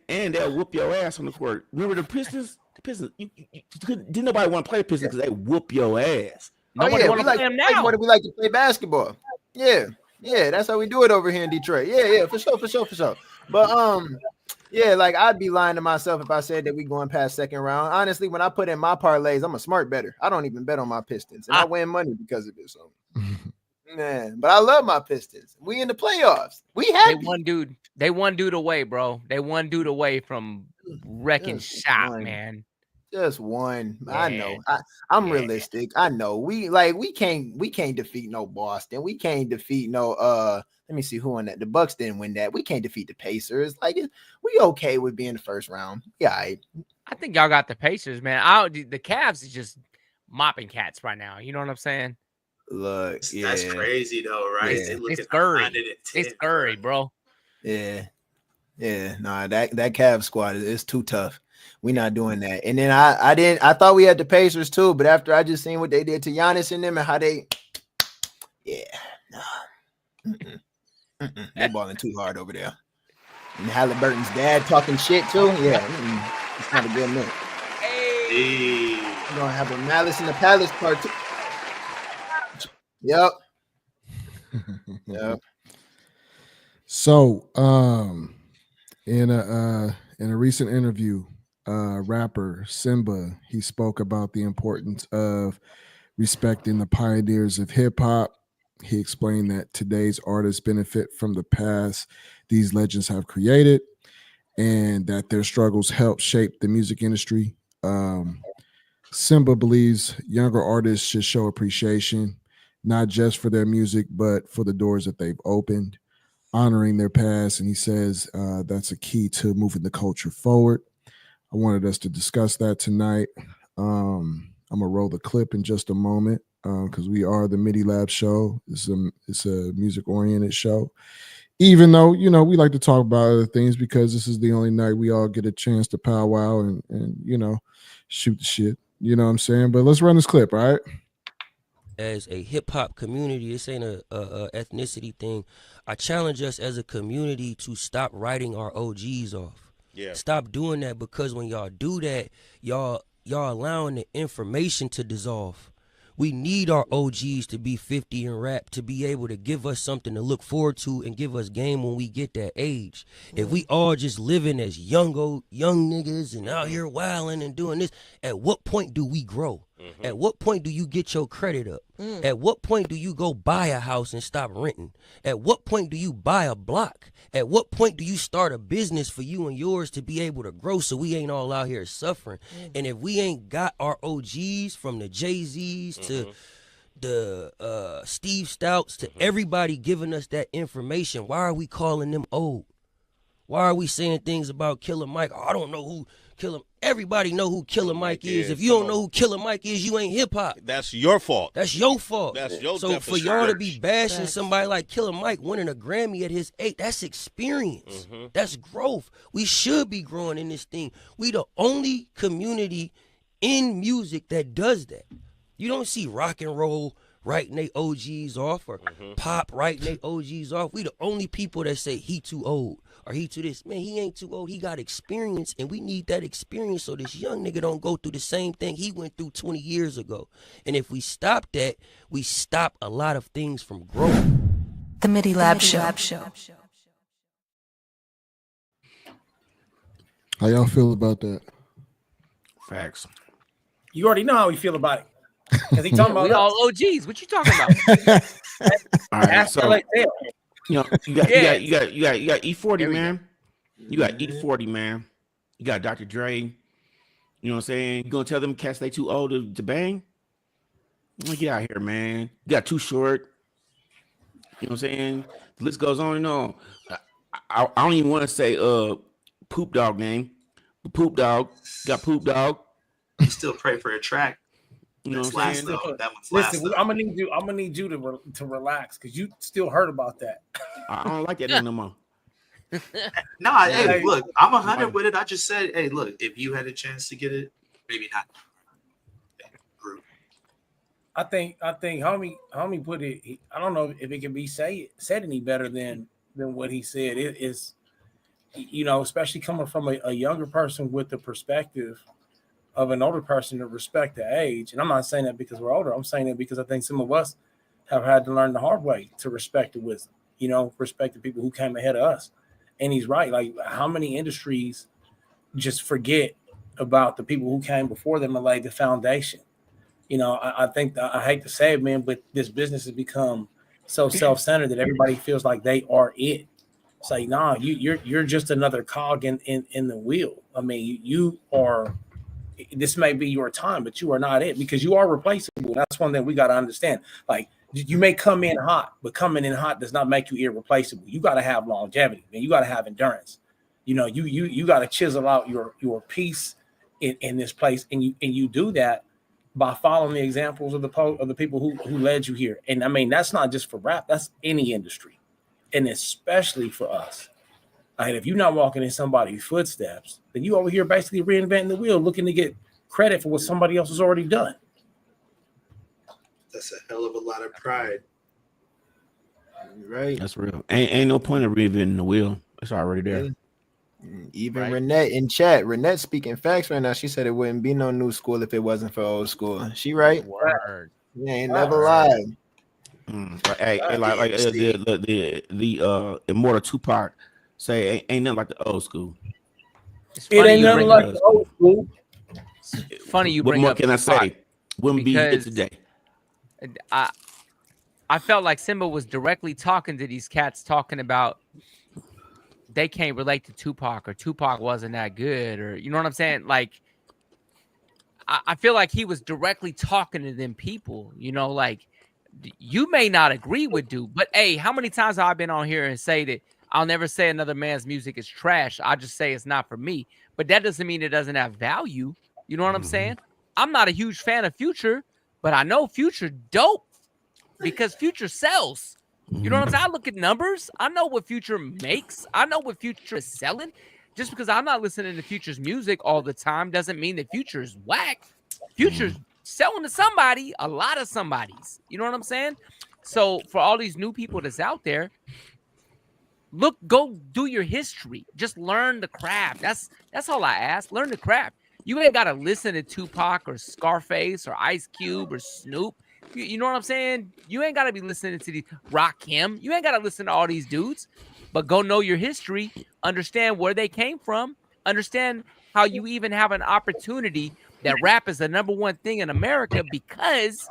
Speaker 4: And they'll whoop your ass on the court. Remember the Pistons? Didn't nobody want to play the Pistons because they whoop your ass.
Speaker 18: Nobody want to play them now. We like to play basketball. Yeah, that's how we do it over here in Detroit. Yeah, for sure. But yeah, like I'd be lying to myself if I said that we going past second round. Honestly, when I put in my parlays, I'm a smart bettor. I don't even bet on my Pistons, and I win money because of it. So, man, but I love my Pistons. We in the playoffs. We happy.
Speaker 3: They one dude away, bro. They one dude away from wrecking shop, man.
Speaker 18: Just one.
Speaker 3: Yeah.
Speaker 18: I know. I'm realistic. I know. We can't defeat no Boston. We can't defeat no let me see who won that. The Bucks didn't win that. We can't defeat the Pacers. Like we okay with being the first round. Yeah,
Speaker 3: I think y'all got the Pacers, man. The Cavs is just mopping cats right now. You know what I'm saying?
Speaker 18: Look,
Speaker 10: that's crazy though, right?
Speaker 18: Yeah.
Speaker 3: It's scurry. It's scurry, bro.
Speaker 18: Yeah. No, that Cavs squad is too tough. We're not doing that. And then I thought we had the Pacers too, but after I just seen what they did to Giannis and them and how they, they're balling too hard over there. And Halliburton's dad talking shit too. Yeah, it's not a good look.
Speaker 10: Hey,
Speaker 18: we're gonna have a Malice in the Palace part two. Yep.
Speaker 2: So, in a recent interview, rapper Symba, he spoke about the importance of respecting the pioneers of hip hop. He explained that today's artists benefit from the past these legends have created, and that their struggles help shape the music industry. Symba believes younger artists should show appreciation, not just for their music, but for the doors that they've opened, honoring their past. And he says that's a key to moving the culture forward. I wanted us to discuss that tonight. I'm going to roll the clip in just a moment because we are the MIDI Lab Show. It's a music-oriented show. Even though, we like to talk about other things because this is the only night we all get a chance to powwow and shoot the shit. You know what I'm saying? But let's run this clip, all right?
Speaker 21: As a hip-hop community, this ain't a ethnicity thing. I challenge us as a community to stop writing our OGs off. Yeah. Stop doing that, because when y'all do that, y'all allowing the information to dissolve. We need our OGs to be 50 in rap to be able to give us something to look forward to and give us game when we get that age. If we all just living as young niggas and out here wilding and doing this, at what point do we grow? Mm-hmm. At what point do you get your credit up? At what point do you go buy a house and stop renting? At what point do you buy a block? At what point do you start a business for you and yours to be able to grow so we ain't all out here suffering? And if we ain't got our OGs, from the Jay-Z's to the Steve Stouts to everybody giving us that information, why are we calling them old? Why are we saying things about Killer Mike? Oh, I don't know who Killer. Everybody know who Killer Mike is. If you don't know who Killer Mike is, you ain't hip hop.
Speaker 22: That's your fault.
Speaker 21: That's your fault.
Speaker 22: That's your
Speaker 21: So for y'all to be bashing somebody like Killer Mike winning a Grammy at his 8, that's experience. That's growth. We should be growing in this thing. We the only community in music that does that. You don't see rock and roll writing they OGs off or pop writing they OGs off. We the only people that say he too old or he too this. Man, he ain't too old. He got experience, and we need that experience so this young nigga don't go through the same thing he went through 20 years ago. And if we stop that, we stop a lot of things from growing.
Speaker 8: The MIDI Lab Show.
Speaker 2: How y'all feel about that?
Speaker 4: Facts.
Speaker 5: You already know how we feel about it. Because he talking about
Speaker 3: we all OGs. What you talking about?
Speaker 4: All right, so you got E40, man. You got E40, man. You got Dr. Dre. You know what I'm saying? You gonna tell them cats they too old to bang? Get out here, man. You got Too Short. You know what I'm saying? The list goes on and on. I don't even want to say Poop Dog name, but Poop Dog got Poop Dog.
Speaker 10: You still pray for a track.
Speaker 4: You know what I'm saying?
Speaker 5: That one's listen, I'm gonna need you to relax because you still heard about that.
Speaker 4: I don't like that no more.
Speaker 10: Hey, look, I'm 100 with it. I just said, hey, look, if you had a chance to get it, maybe not.
Speaker 5: I think homie put it. I don't know if it can be said any better than what he said. It is, especially coming from a younger person with the perspective of an older person to respect the age. And I'm not saying that because we're older. I'm saying that because I think some of us have had to learn the hard way to respect the wisdom, respect the people who came ahead of us. And he's right. Like, how many industries just forget about the people who came before them and laid the foundation? I think I hate to say it, man, but this business has become so self-centered that everybody feels like they are it. It's like, nah, you're just another cog in the wheel. I mean, you are. This may be your time, but you are not it, because you are replaceable. That's one thing we got to understand. Like, you may come in hot, but coming in hot does not make you irreplaceable. You got to have longevity, man. You got to have endurance. You got to chisel out your piece in this place, and you do that by following the examples of the people who led you here. And I mean, that's not just for rap. That's any industry, and especially for us. And if you're not walking in somebody's footsteps, then you over here basically reinventing the wheel, looking to get credit for what somebody else has already done.
Speaker 10: That's a hell of a lot of pride.
Speaker 18: Right.
Speaker 4: That's real. Ain't no point of reinventing the wheel. It's already there.
Speaker 18: Even right. Renette in chat. Renette speaking facts right now. She said it wouldn't be no new school if it wasn't for old school. She right?
Speaker 3: Word.
Speaker 18: Yeah, ain't never lied.
Speaker 4: Hey, like the immortal Tupac say, ain't nothing like the old school.
Speaker 5: It ain't nothing like the old school.
Speaker 3: Funny you bring
Speaker 4: what more
Speaker 3: up
Speaker 4: can I say? Wouldn't be it today.
Speaker 3: I felt like Symba was directly talking to these cats, talking about they can't relate to Tupac, or Tupac wasn't that good, or you know what I'm saying? Like, I feel like he was directly talking to them people, you know, like you may not agree with dude, but hey, how many times have I been on here and say that I'll never say another man's music is trash. I just say it's not for me, but that doesn't mean it doesn't have value. You know what I'm saying? I'm not a huge fan of Future, but I know Future dope because Future sells. You know what I'm saying? I look at numbers. I know what Future makes. I know what Future is selling. Just because I'm not listening to Future's music all the time doesn't mean that Future is whack. Future's selling to somebody, a lot of somebodies. You know what I'm saying? So for all these new people that's out there, go do your history. Just learn the craft. That's all I ask. Learn the craft. You ain't got to listen to Tupac or Scarface or Ice Cube or Snoop. You know what I'm saying? You ain't got to be listening to the Rakim. You ain't got to listen to all these dudes, but go know your history, understand where they came from, understand how you even have an opportunity that rap is the #1 thing in America because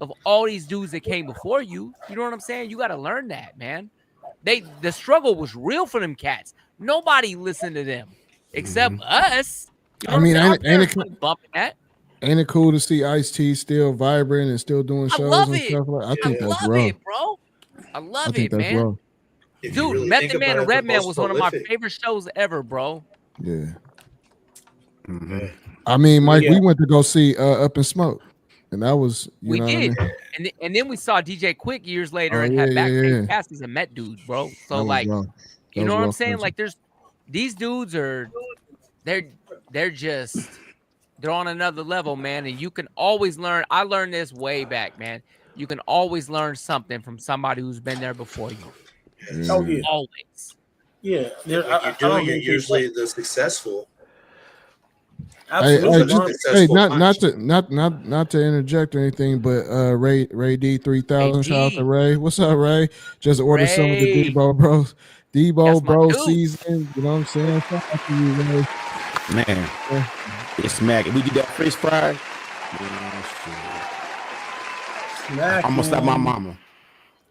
Speaker 3: of all these dudes that came before you. You know what I'm saying? You got to learn that, man. The struggle was real for them cats. Nobody listened to them except us. You know
Speaker 2: I mean, ain't it cool to see Ice-T still vibrant and still doing shows and stuff like that? I think that's raw.
Speaker 3: It, bro. I love it,
Speaker 2: that's
Speaker 3: man.
Speaker 2: raw.
Speaker 3: Dude,
Speaker 10: really
Speaker 3: Method Man and Redman was one of my
Speaker 10: prolific.
Speaker 3: favorite shows ever, bro.
Speaker 2: Yeah. I mean, Mike, we went to go see Up in Smoke, and that was
Speaker 3: We did.
Speaker 2: What I mean?
Speaker 3: And then we saw DJ Quick years later
Speaker 2: Oh,
Speaker 3: and
Speaker 2: yeah,
Speaker 3: had backstage
Speaker 2: yeah.
Speaker 3: passes and met dudes, bro. So
Speaker 2: That was
Speaker 3: like,
Speaker 2: raw.
Speaker 3: you
Speaker 2: That
Speaker 3: know
Speaker 2: was
Speaker 3: what I'm
Speaker 2: raw
Speaker 3: saying?
Speaker 2: culture.
Speaker 3: Like, these dudes are they're on another level, man. And you can always learn. I learned this way back, man. You can always learn something from somebody who's been there before you.
Speaker 5: Oh yeah,
Speaker 3: always.
Speaker 5: Yeah,
Speaker 10: You're doing it. Usually the successful.
Speaker 5: Absolutely.
Speaker 2: Not to interject or anything, but Ray D3000, shout out to Ray. What's up, Ray? Just ordered some of the Debo bros. Debo bro season. You know what I'm saying? Shout out to you, Ray.
Speaker 4: Man, it's smacking. We did that fish fry. I'm gonna stop my mama.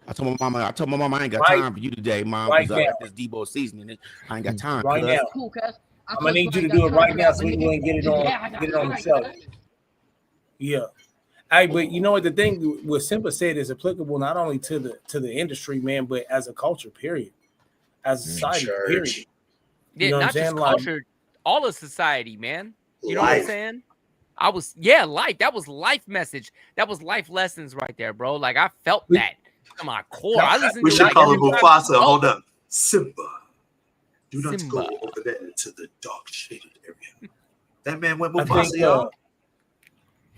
Speaker 4: I told my mama I ain't got time for you today, mom. Because I got this Debo seasoning. I ain't got time.
Speaker 5: Right now. I'm gonna need you to do it right now so we can go and get it on the shelf. Yeah. Hey, but you know what, the thing what Symba said is applicable not only to the industry, man, but as a culture, period. As a society, period.
Speaker 3: Yeah, not just culture, all of society, man. You know what I'm saying? Life. That was life message. That was life lessons right there, bro. Like I felt that to my core. I listened
Speaker 10: we
Speaker 3: to
Speaker 10: should call it Mufasa. Hold up.
Speaker 16: Symba.
Speaker 10: Do not go over there to the dark shaded area. That man went Mufasa, y'all.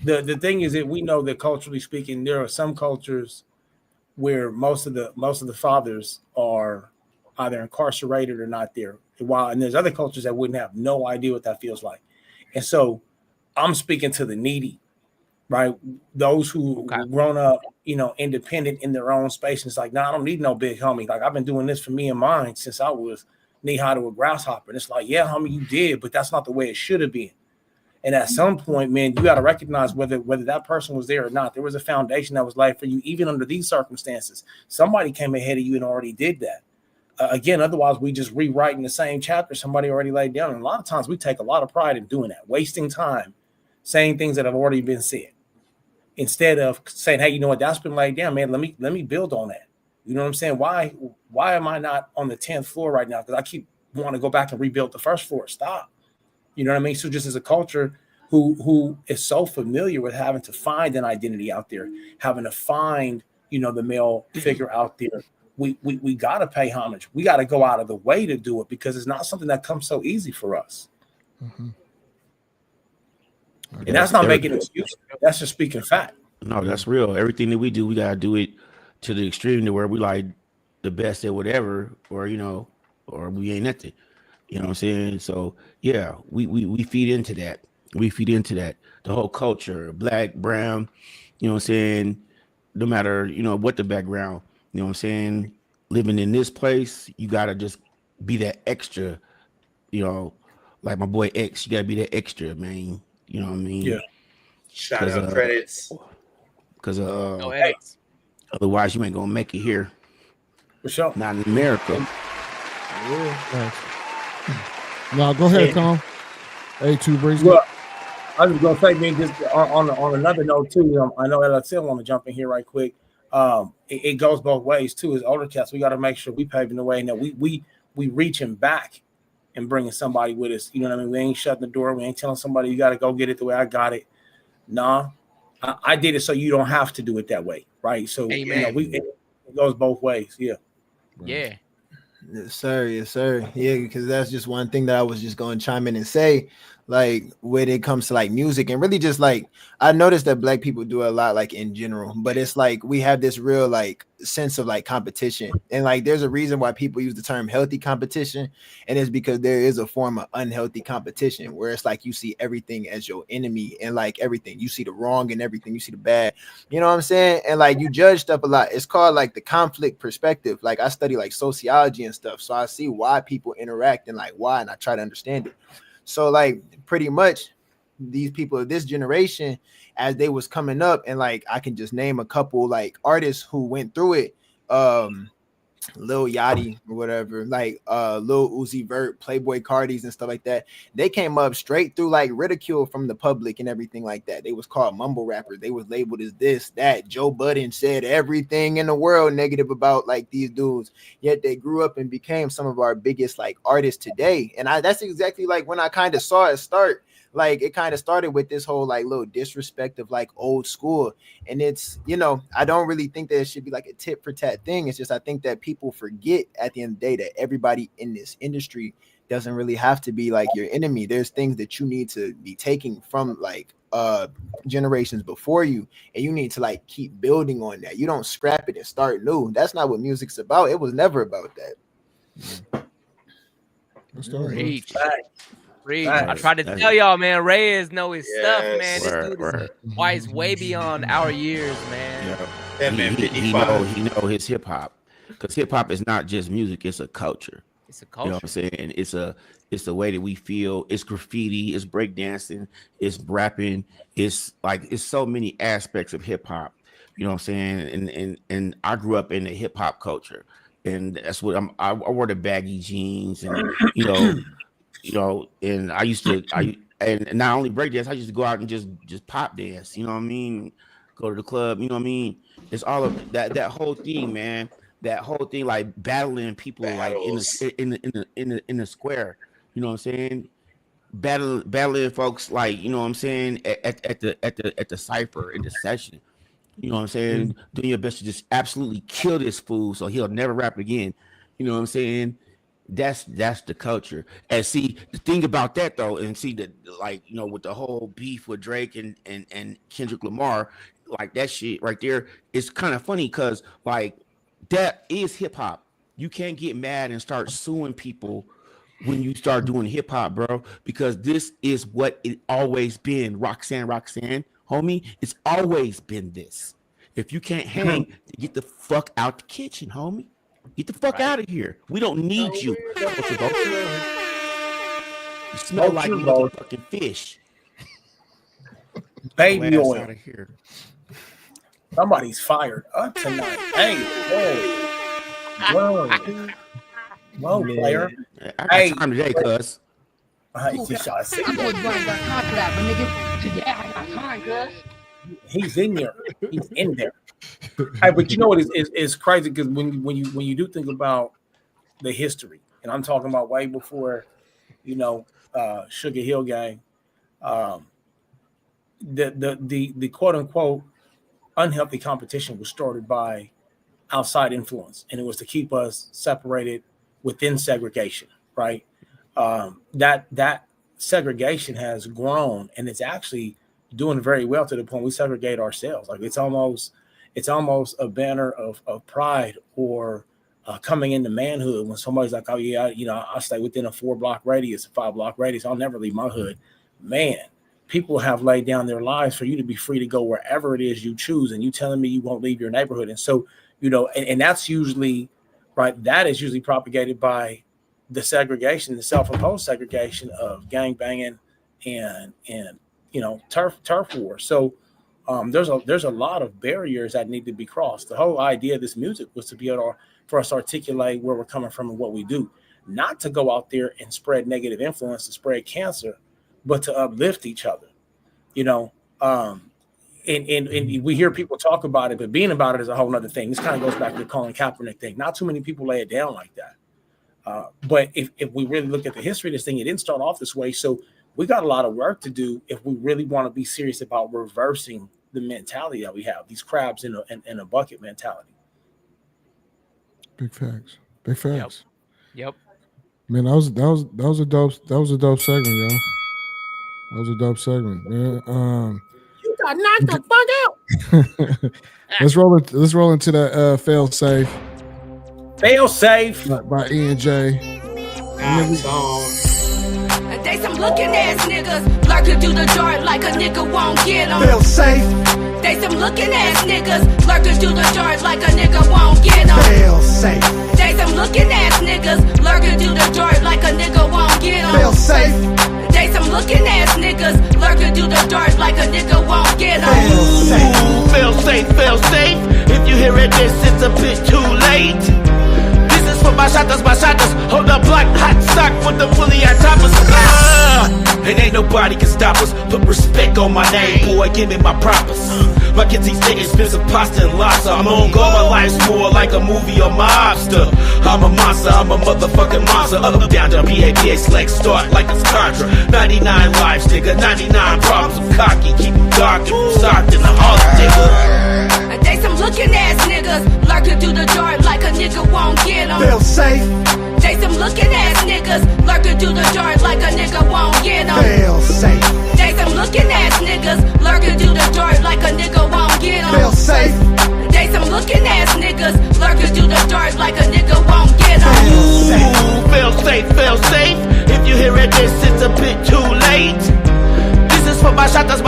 Speaker 5: The thing is that we know that culturally speaking, there are some cultures where most of the fathers are either incarcerated or not there. And there's other cultures that wouldn't have no idea what that feels like. And so I'm speaking to the needy, right? Those who grown up, independent in their own space. And it's like, I don't need no big homie. Like I've been doing this for me and mine since I was knee-high to a grasshopper. And it's like, yeah, homie, you did, but that's not the way it should have been. And at some point, man, you got to recognize whether that person was there or not. There was a foundation that was laid for you, even under these circumstances. Somebody came ahead of you and already did that. Again, otherwise, we just rewriting the same chapter somebody already laid down. And a lot of times we take a lot of pride in doing that, wasting time saying things that have already been said. Instead of saying, hey, you know what, that's been laid down, man. Let me build on that. You know what I'm saying? Why am I not on the 10th floor right now? Because I keep wanting to go back and rebuild the first floor. Stop. You know what I mean? So just as a culture who is so familiar with having to find an identity out there, having to find, the male figure out there, we got to pay homage. We got to go out of the way to do it because it's not something that comes so easy for us.
Speaker 2: Mm-hmm.
Speaker 5: And that's not making excuses. That's just speaking fact.
Speaker 4: No, that's real. Everything that we do, we gotta do it to the extreme to where we like the best at whatever, or or we ain't nothing. You know what I'm saying? So yeah, we feed into that. We feed into that. The whole culture, black, brown, you know what I'm saying? No matter, what the background, you know what I'm saying? Living in this place, you gotta just be that extra, like my boy X, you gotta be that extra, man. You know what I mean?
Speaker 10: Yeah. Shout out credits.
Speaker 4: Because Otherwise, you ain't gonna make it here.
Speaker 5: For sure.
Speaker 4: Not in America.
Speaker 2: No, go ahead, Tom. A2 Breezy.
Speaker 5: Well, I was gonna say, man, just on another note too. I know LXL want to jump in here right quick. It goes both ways too. As older cats, we got to make sure we paving the way. And that we reaching back and bringing somebody with us. You know what I mean? We ain't shutting the door. We ain't telling somebody you got to go get it the way I got it. Nah, I did it so you don't have to do it that way, right? So it goes both ways. Yeah.
Speaker 3: Yeah.
Speaker 18: Yes, sir. Yes, sir. Yeah, because that's just one thing that I was just going to chime in and say, like when it comes to like music and really just like I noticed that black people do a lot like in general, but it's like we have this real like sense of like competition, and like there's a reason why people use the term healthy competition, and it's because there is a form of unhealthy competition where it's like you see everything as your enemy, and like everything you see the wrong and everything you see the bad, you know what I'm saying? And like you judge stuff a lot. It's called like the conflict perspective. Like I study like sociology and stuff, so I see why people interact and like why, and I try to understand it. So like pretty much these people of this generation, as they was coming up, and like I can just name a couple like artists who went through it, Lil Yachty or whatever, like Lil Uzi Vert, Playboy Cardis and stuff like that. They came up straight through like ridicule from the public and everything like that. They was called mumble rappers. They was labeled as this, that. Joe Budden said everything in the world negative about like these dudes. Yet they grew up and became some of our biggest like artists today. And that's exactly like when I kind of saw it start. Like it kind of started with this whole like little disrespect of like old school, and it's, you know, I don't really think that it should be like a tit for tat thing. It's just I think that people forget at the end of the day that everybody in this industry doesn't really have to be like your enemy. There's things that you need to be taking from like generations before you, and you need to like keep building on that. You don't scrap it and start new. That's not what music's about. It was never about that.
Speaker 3: Reach. I tried to tell y'all, man. Reyes know his stuff, man. This dude is wise way beyond our years, man.
Speaker 4: He know his hip hop, because hip hop is not just music; it's a culture.
Speaker 3: It's a culture.
Speaker 4: You know what I'm saying? It's the way that we feel. It's graffiti. It's breakdancing. It's rapping. It's so many aspects of hip hop. You know what I'm saying? And I grew up in the hip hop culture, and that's what I wore the baggy jeans, and you know, and and not only breakdance, I used to go out and just pop dance, you know what I mean? Go to the club, you know what I mean? It's all of that whole thing, man. That whole thing, like battling people like in the square, you know what I'm saying? Battling folks like, you know what I'm saying, at the cipher in the session. You know what I'm saying? Doing your best to just absolutely kill this fool so he'll never rap again. You know what I'm saying? That's the culture. And see, the thing about that though, and see that, like, you know, with the whole beef with Drake and Kendrick Lamar, like that shit right there, it's kind of funny because like that is hip hop. You can't get mad and start suing people when you start doing hip hop, bro, because this is what it always been. Roxanne, homie, it's always been this. If you can't hang, get the fuck out the kitchen, homie. Get the fuck out of here. We don't need you. You smell like you fucking fish.
Speaker 5: Baby oil.
Speaker 4: Out of here.
Speaker 5: Somebody's fired up tonight. Hey, whoa, player.
Speaker 4: I got time today, cuz.
Speaker 17: I'm going to got time for that, but nigga. Today I got time, cuz.
Speaker 5: He's in there. He's in there. Hey, but you know what is crazy, because when you do think about the history, and I'm talking about way before, you know, Sugar Hill Gang, the quote unquote unhealthy competition was started by outside influence, and it was to keep us separated within segregation, right? That segregation has grown, and it's actually doing very well to the point we segregate ourselves. Like it's almost a banner of pride or coming into manhood when somebody's like, oh yeah, I'll stay within a 4-block radius, a 5-block radius. I'll never leave my hood. Man, people have laid down their lives for you to be free to go wherever it is you choose. And you telling me you won't leave your neighborhood. And so, you know, and that's usually right. That is usually propagated by the segregation, the self-imposed segregation of gang banging and you know, turf war. So There's a lot of barriers that need to be crossed. The whole idea of this music was to be able for us to articulate where we're coming from and what we do, not to go out there and spread negative influence, to spread cancer, but to uplift each other. And we hear people talk about it, but being about it is a whole other thing. This kind of goes back to the Colin Kaepernick thing. Not too many people lay it down like that. But if we really look at the history of this thing, it didn't start off this way. So we got a lot of work to do if we really want to be serious about reversing the mentality that we have, these crabs in a bucket mentality.
Speaker 2: Big facts. Big facts.
Speaker 3: Yep.
Speaker 2: Man, that was a dope segment, yo. That was a dope segment, man.
Speaker 5: You got knocked the fuck out.
Speaker 2: Let's roll into that fail safe.
Speaker 5: Fail safe
Speaker 2: by E&J.
Speaker 6: They some looking ass niggas, lurking through the door like a nigga won't get them.
Speaker 7: Feel safe.
Speaker 6: They some looking ass niggas, lurking through the door like a nigga won't get them.
Speaker 7: Feel safe.
Speaker 6: They some looking ass niggas, lurking through the door like a nigga won't get them.
Speaker 7: Feel safe.
Speaker 6: They some looking ass niggas, lurking through the door like a nigga won't get them.
Speaker 22: Feel safe, feel safe. If you hear it, this it's a bit too late. This is for my shotters, hold up block, hot stock with the fully on toppers. And ain't nobody can stop us. Put respect on my name, boy, give me my propers. My kids eat steak, expensive pasta and lobster. I'm on go, my life's more like a movie or mobster. I'm a monster, I'm a motherfucking monster. Up, down, down, B-A-B-A, select, start like it's Contra. 99 lives, nigga, 99 problems. I'm cocky, keep them dark and soft in the heart, nigga.
Speaker 6: They some looking ass niggas, lurking through the door like a nigga won't get them.
Speaker 7: Feel safe.
Speaker 6: They some looking ass niggas, lurking through the door like a nigga won't get them.
Speaker 7: Feel safe.
Speaker 6: They some looking ass niggas, lurking through the door like a nigga won't get them.
Speaker 7: Feel safe.
Speaker 6: They some looking ass niggas, lurking through the door like a nigga won't get them.
Speaker 22: Feel safe, feel safe. If you hear it, this it's a bit too late. This is for my shotters,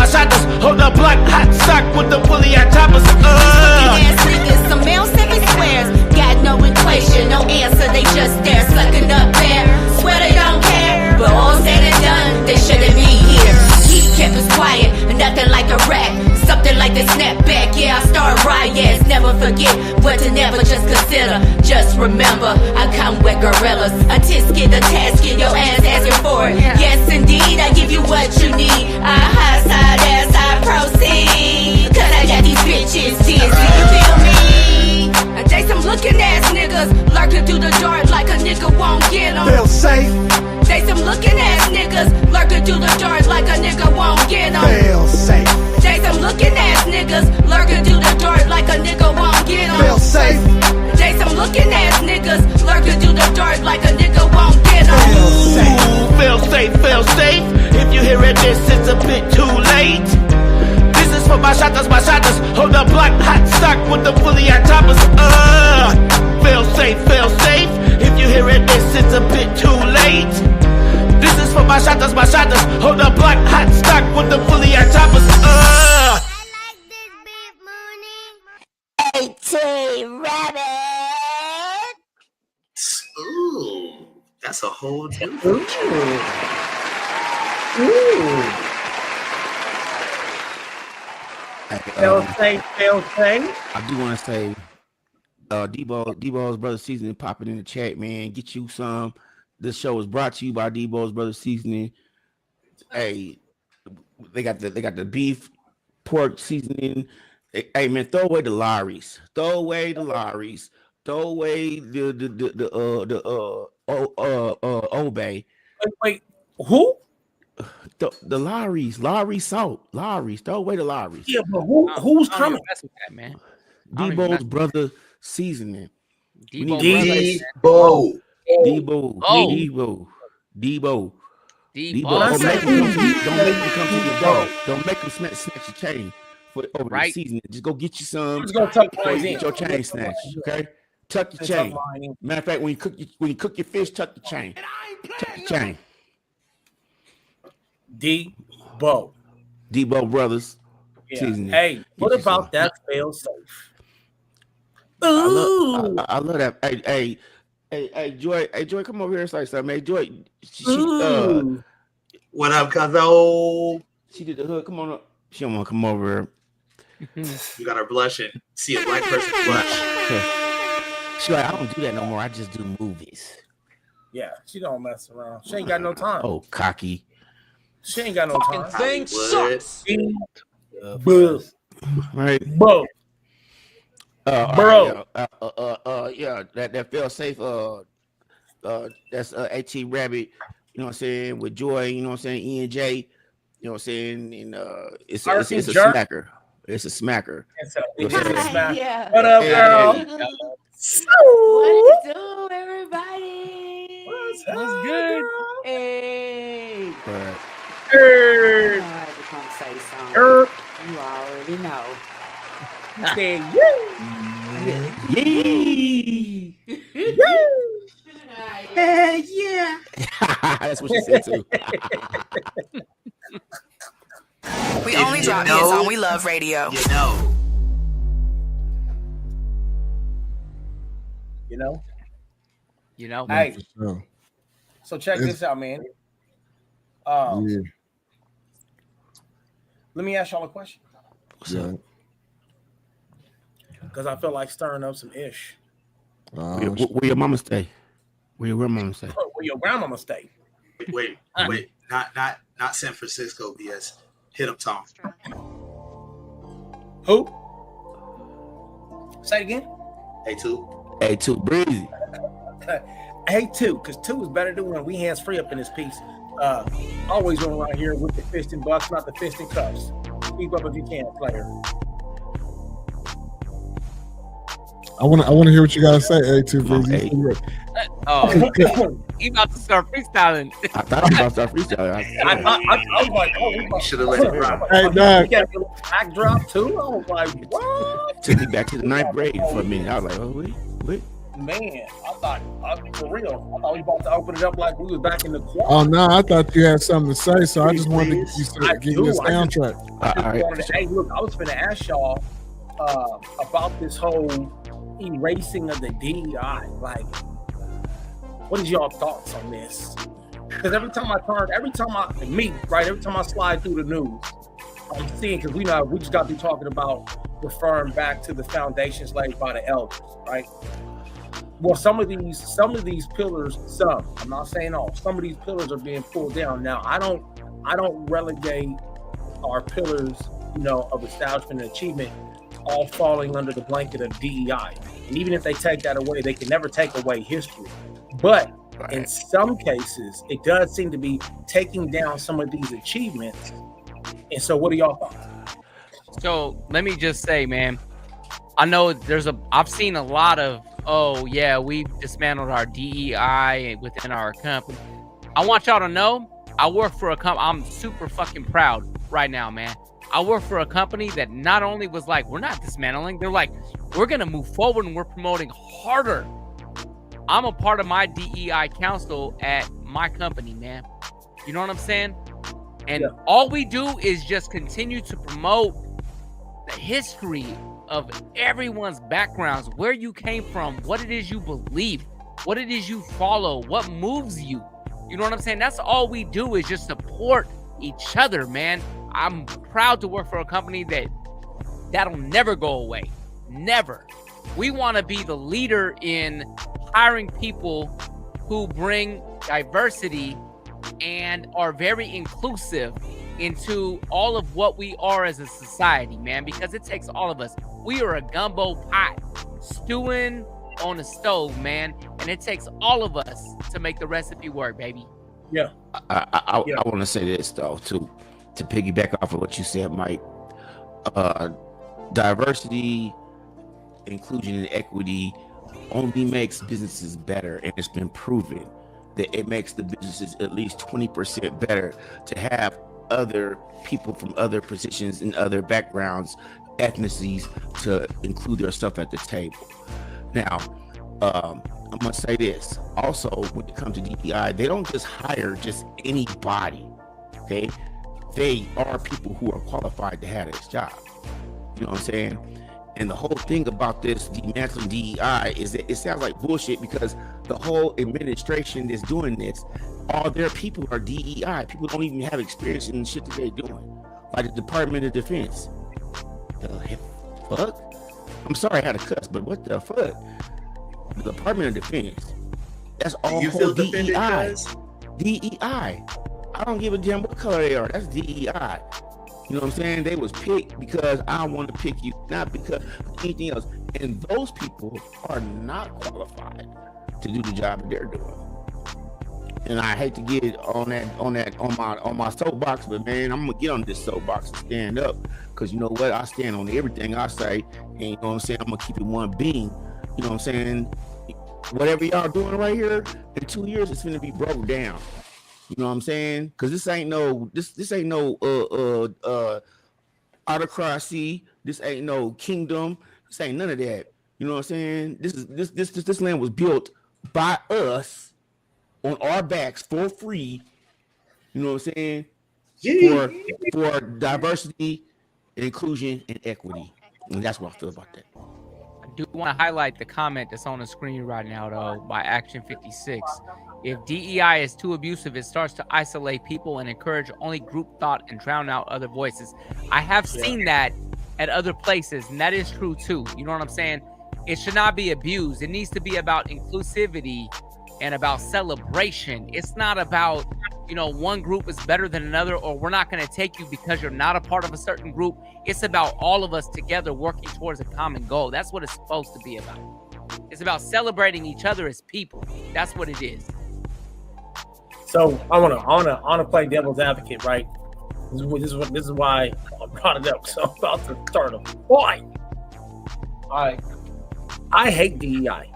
Speaker 22: hold up block, hot stock with the fully on toppers.
Speaker 6: Looking ass niggas, some male 7 squares, got no equation, no answer, they just there, sucking up there. Swear they don't care, but all said and done, they shouldn't be here. He kept us quiet, nothing like a rat, something like the snapback. Yeah, I start riots, never forget what to never just consider. Just remember, I come with gorillas, a tisket, a tasket, your ass asking for it. Yes, indeed, I give you what you need. I high side as I proceed, cause I got these bitches tears, do you feel me? They some looking ass niggas, lurking through the door like a nigga won't get them.
Speaker 7: Feel safe.
Speaker 6: They some looking ass niggas, lurking through the door like a nigga won't get them.
Speaker 7: Feel safe.
Speaker 6: They some looking ass niggas, lurking through the door like a nigga won't get them.
Speaker 7: Feel safe.
Speaker 6: They some looking ass niggas, lurking through the door like a nigga won't get them.
Speaker 22: Feel safe, feel safe. If you hear it, this it's a bit too late. This is for my shotters, hold up block, hot stock with the fully on toppers. Feel safe, feel safe. If you hear it, this it's a bit too late. This is for my shotters, hold up block, hot stock with the fully on toppers.
Speaker 6: Rabbit.
Speaker 10: Ooh, that's a whole new.
Speaker 5: Fail safe.
Speaker 4: I do want to say, Debo's Brother Seasoning popping in the chat, man. Get you some. This show is brought to you by Debo's Brother Seasoning. Hey, they got the beef, pork seasoning. Hey man, throw away the Lowry's. Throw away the Obey.
Speaker 5: Wait, who?
Speaker 4: The Lowry salt. Lowry's. Throw away the Lowry's.
Speaker 5: Yeah, but who's coming?
Speaker 3: That's with that, man.
Speaker 4: Debo's Brother Seasoning.
Speaker 3: Debo.
Speaker 4: Don't make him come to your dog. Don't make him snatch your chain for over the season. Just go get you some.
Speaker 5: Just go tuck
Speaker 4: get your chain snatched. Okay, tuck your chain. Matter of fact, when you cook your fish, tuck the chain. Tuck the chain.
Speaker 5: Debo
Speaker 4: Brothers.
Speaker 5: Yeah. Hey, what about that fail safe?
Speaker 4: I love that. Hey, Joy, come over here and say something. Hey, Joy,
Speaker 10: what up, cuzzo?
Speaker 4: She did the hood. Come on up. She don't want to come over.
Speaker 10: You gotta blush and see a black person blush.
Speaker 4: She's like, I don't do that no more. I just do movies.
Speaker 5: Yeah, she don't mess around. She ain't got no time.
Speaker 4: Oh, cocky.
Speaker 5: She ain't got no time.
Speaker 17: Thing sucks.
Speaker 5: Buzz.
Speaker 4: Right.
Speaker 5: Bro.
Speaker 4: Bro. Yeah, that feel safe. That's AT Rabbit. You know what I'm saying? With Joy. You know what I'm saying? E and J. You know what I'm saying? And it's a smacker. It's a smacker.
Speaker 5: It's a smacker.
Speaker 6: Yeah.
Speaker 5: What up, girl?
Speaker 6: What it do, everybody?
Speaker 5: What's
Speaker 3: good?
Speaker 6: Girl? Hey.
Speaker 4: But,
Speaker 5: Hey.
Speaker 6: I had to come say something. You already know.
Speaker 5: Say
Speaker 6: yeah.
Speaker 4: that's what she said too.
Speaker 8: We only drop hits on We Love Radio.
Speaker 10: You know.
Speaker 5: You know? Hey.
Speaker 2: Sure.
Speaker 5: So check this out, man. Let me ask y'all a question.
Speaker 2: Yeah.
Speaker 5: Because I feel like stirring up some ish.
Speaker 4: Where your mama stay? Where your grandmama stay?
Speaker 5: Where your grandmama stay?
Speaker 10: Wait. Not San Francisco, BS. Hit him, Tom.
Speaker 5: Who? Say it again.
Speaker 10: A2.
Speaker 4: Breezy.
Speaker 5: A2, because 2 is better than 1. We hands free up in this piece. Always going around here with the fist and bucks, not the fist and cuffs. Keep up if you can, player.
Speaker 2: I want to hear what you gotta say, A2 Breezy.
Speaker 3: He about to start freestyling.
Speaker 4: I thought he was about to start freestyling.
Speaker 5: I was like, we
Speaker 10: should have let it drop.
Speaker 2: Hey, dog.
Speaker 5: You got a little backdrop too. I was like, what?
Speaker 4: Took me back to the 9th grade for a minute. I was like, oh wait.
Speaker 5: Man, I thought for real. I thought we about to open it up like we was back in the quad.
Speaker 2: Oh no, I thought you had something to say, so I just wanted to give you a soundtrack.
Speaker 5: Hey, look, I was finna ask y'all about this whole erasing of the DEI. Like, what is y'all thoughts on this? Because every time I slide through the news, I'm seeing, because we just got to be talking about referring back to the foundations laid by the elders, right? Well, some of these pillars, I'm not saying all, some of these pillars are being pulled down. Now, I don't relegate our pillars, of establishment and achievement all falling under the blanket of DEI. And even if they take that away, they can never take away history. But in some cases, it does seem to be taking down some of these achievements. And so what are y'all thoughts?
Speaker 3: So let me just say, man, I know I've seen a lot of, we've dismantled our DEI within our company. I want y'all to know, I work for a company. I'm super fucking proud right now, man. I work for a company that not only was like, we're not dismantling, they're like, we're going to move forward and we're promoting harder. I'm a part of my DEI council at my company, man. You know what I'm saying? And all we do is just continue to promote the history of everyone's backgrounds, where you came from, what it is you believe, what it is you follow, what moves you. You know what I'm saying? That's all we do is just support each other, man. I'm proud to work for a company that'll never go away. Never. We want to be the leader in hiring people who bring diversity and are very inclusive into all of what we are as a society, man, because it takes all of us. We are a gumbo pot stewing on a stove, man, and it takes all of us to make the recipe work, baby.
Speaker 5: Yeah.
Speaker 4: I want to say this, though, too, to piggyback off of what you said, Mike. Diversity, inclusion, and equity only makes businesses better, and it's been proven that it makes the businesses at least 20% better to have other people from other positions and other backgrounds, ethnicities, to include their stuff at the table. Now, I'm gonna say this also, when it comes to DEI, they don't just hire just anybody. Okay, they are people who are qualified to have this job. You know what I'm saying? And the whole thing about this dismantling DEI is that it sounds like bullshit, because the whole administration that's doing this, all their people are DEI. People don't even have experience in the shit that they're doing. Like the Department of Defense. the fuck? I'm sorry I had to cuss, but what the fuck? The Department of Defense. That's all
Speaker 10: you feel defended, guys?
Speaker 4: DEI. I don't give a damn what color they are. That's DEI. You know what I'm saying? They was picked because I want to pick you, not because of anything else. And those people are not qualified to do the job that they're doing. And I hate to get on my soapbox, but man, I'm gonna get on this soapbox and stand up, because you know what? I stand on everything I say, and you know what I'm saying? I'm gonna keep it one beam. You know what I'm saying? Whatever y'all doing right here, in 2 years, it's gonna be broke down. You know what I'm saying? Because this ain't no autocracy. This ain't no kingdom. This ain't none of that. You know what I'm saying? This land was built by us on our backs for free. You know what I'm saying? For diversity, inclusion, and equity. And that's what I feel about that.
Speaker 3: I do want to highlight the comment that's on the screen right now, though, by Action 56. If DEI is too abusive, it starts to isolate people and encourage only group thought and drown out other voices. I have seen that at other places, and that is true too. You know what I'm saying? It should not be abused. It needs to be about inclusivity and about celebration. It's not about, you know, one group is better than another, or we're not going to take you because you're not a part of a certain group. It's about all of us together working towards a common goal. That's what it's supposed to be about. It's about celebrating each other as people. That's what it is.
Speaker 5: So I wanna play devil's advocate, right? This is why I brought it up. So I'm about to start a fight. I hate DEI.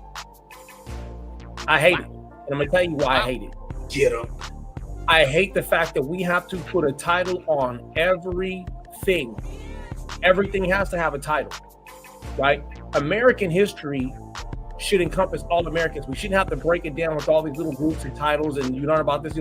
Speaker 5: I hate it. And I'm gonna tell you why I hate it.
Speaker 10: Get them.
Speaker 5: I hate the fact that we have to put a title on everything. Everything has to have a title, right? American history should encompass all Americans. We shouldn't have to break it down with all these little groups and titles and you learn about this,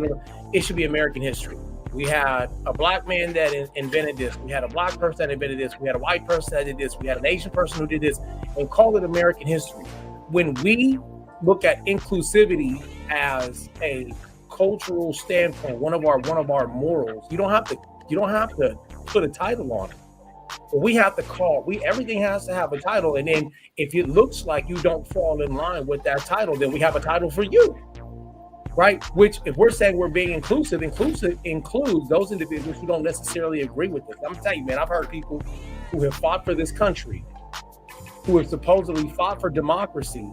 Speaker 5: it should be American history. We had a black man that invented this. We had a black person that invented this. We had a white person that did this. We had an Asian person who did this, and call it American history. When we look at inclusivity as a cultural standpoint, one of our morals, you don't have to put a title on it. But we have to everything has to have a title. And then if it looks like you don't fall in line with that title, then we have a title for you. Right? Which, if we're saying we're being inclusive includes those individuals who don't necessarily agree with this. I'm gonna tell you, man, I've heard people who have fought for this country, who have supposedly fought for democracy,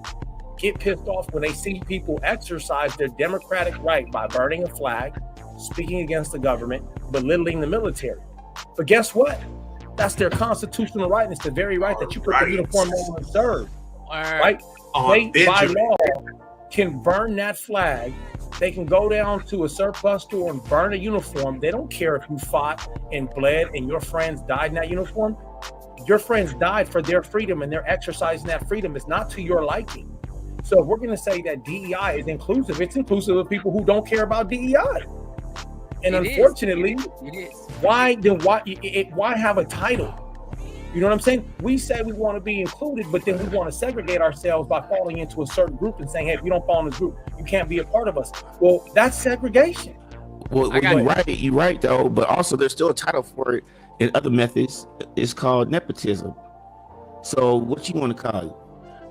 Speaker 5: get pissed off when they see people exercise their democratic right by burning a flag, speaking against the government, belittling the military. But guess what? That's their constitutional right, and it's the very right that you put the uniform on and serve. Right? They, by law, can burn that flag. They can go down to a surplus store and burn a uniform. They don't care if you fought and bled and your friends died in that uniform. Your friends died for their freedom, and they're exercising that freedom. It's not to your liking. So if we're going to say that DEI is inclusive, it's inclusive of people who don't care about DEI. And unfortunately, why have a title? You know what I'm saying? We say we want to be included, but then we want to segregate ourselves by falling into a certain group and saying, hey, if you don't fall in this group, you can't be a part of us. Well, that's segregation.
Speaker 4: Well, you're right, though. But also, there's still a title for it in other methods. It's called nepotism. So what you want to call it?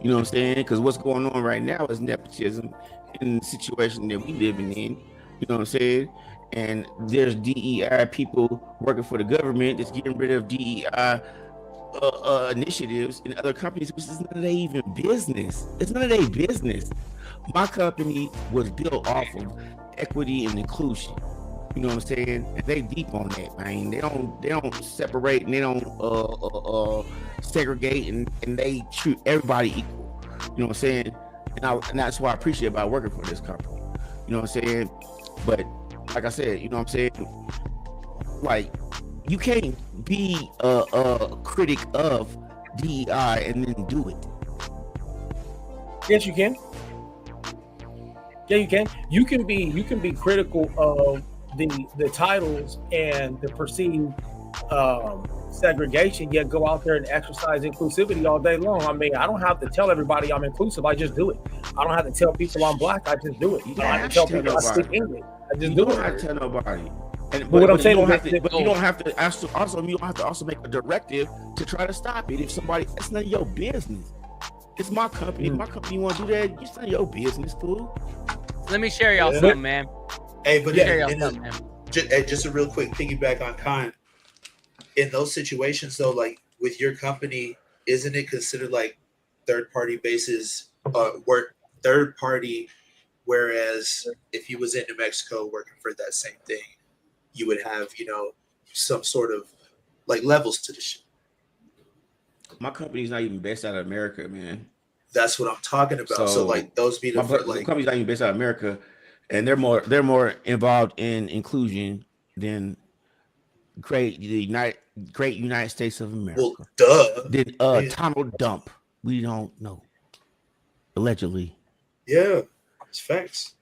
Speaker 4: You know what I'm saying? Because what's going on right now is nepotism in the situation that we living in. You know what I'm saying? And there's DEI people working for the government that's getting rid of DEI initiatives in other companies, which is none of their even business. It's none of their business. My company was built off of equity and inclusion. You know what I'm saying? And they deep on that, man. They don't separate and they don't segregate and they treat everybody equal. You know what I'm saying? And that's what I appreciate about working for this company. You know what I'm saying? But like I said, you know what I'm saying? Like, you can't be a critic of DEI and then do it.
Speaker 5: Yes, you can. Yeah, you can. You can be critical of the titles and the perceived segregation, yet go out there and exercise inclusivity all day long. I mean, I don't have to tell everybody I'm inclusive. I just do it. I don't have to tell people I'm black. I just do it. You don't have to tell people I speak English. I just do it.
Speaker 4: I tell nobody. But
Speaker 5: what I'm saying
Speaker 4: you
Speaker 5: is
Speaker 4: don't have to. But you don't have to. Also, you don't have to also make a directive to try to stop it. If somebody, it's none of your business. It's my company. If my company want to do that, it's none of your business, fool.
Speaker 3: Let me share y'all something, man.
Speaker 10: Hey, but
Speaker 3: just
Speaker 10: a real quick piggyback on Khan. In those situations, though, like with your company, isn't it considered like third-party basis work? Third party, whereas if you was in New Mexico working for that same thing, you would have, some sort of like levels to the shit.
Speaker 4: My company's not even based out of America, man.
Speaker 10: That's what I'm talking about. So like those be the
Speaker 4: my company's not even based out of America, and they're more involved in inclusion than great United States of America.
Speaker 10: Well, duh.
Speaker 4: Did tunnel dump? We don't know. Allegedly.
Speaker 10: Yeah, it's facts.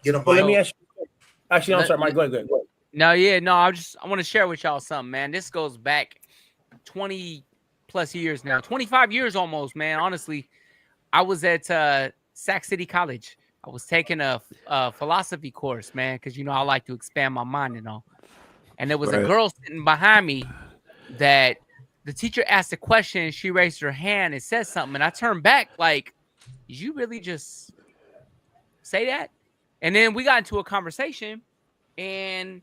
Speaker 10: Get them.
Speaker 5: Well, let me ask you. Actually, I'm sorry, Mike. Go ahead.
Speaker 3: No, I want to share with y'all something, man. This goes back 20 plus years now, 25 years almost, man. Honestly, I was at Sac City College. I was taking a philosophy course, man, because I like to expand my mind and all. And there was a girl sitting behind me that the teacher asked a question. She raised her hand and said something, and I turned back like, "Did you really just say that?" And then we got into a conversation, and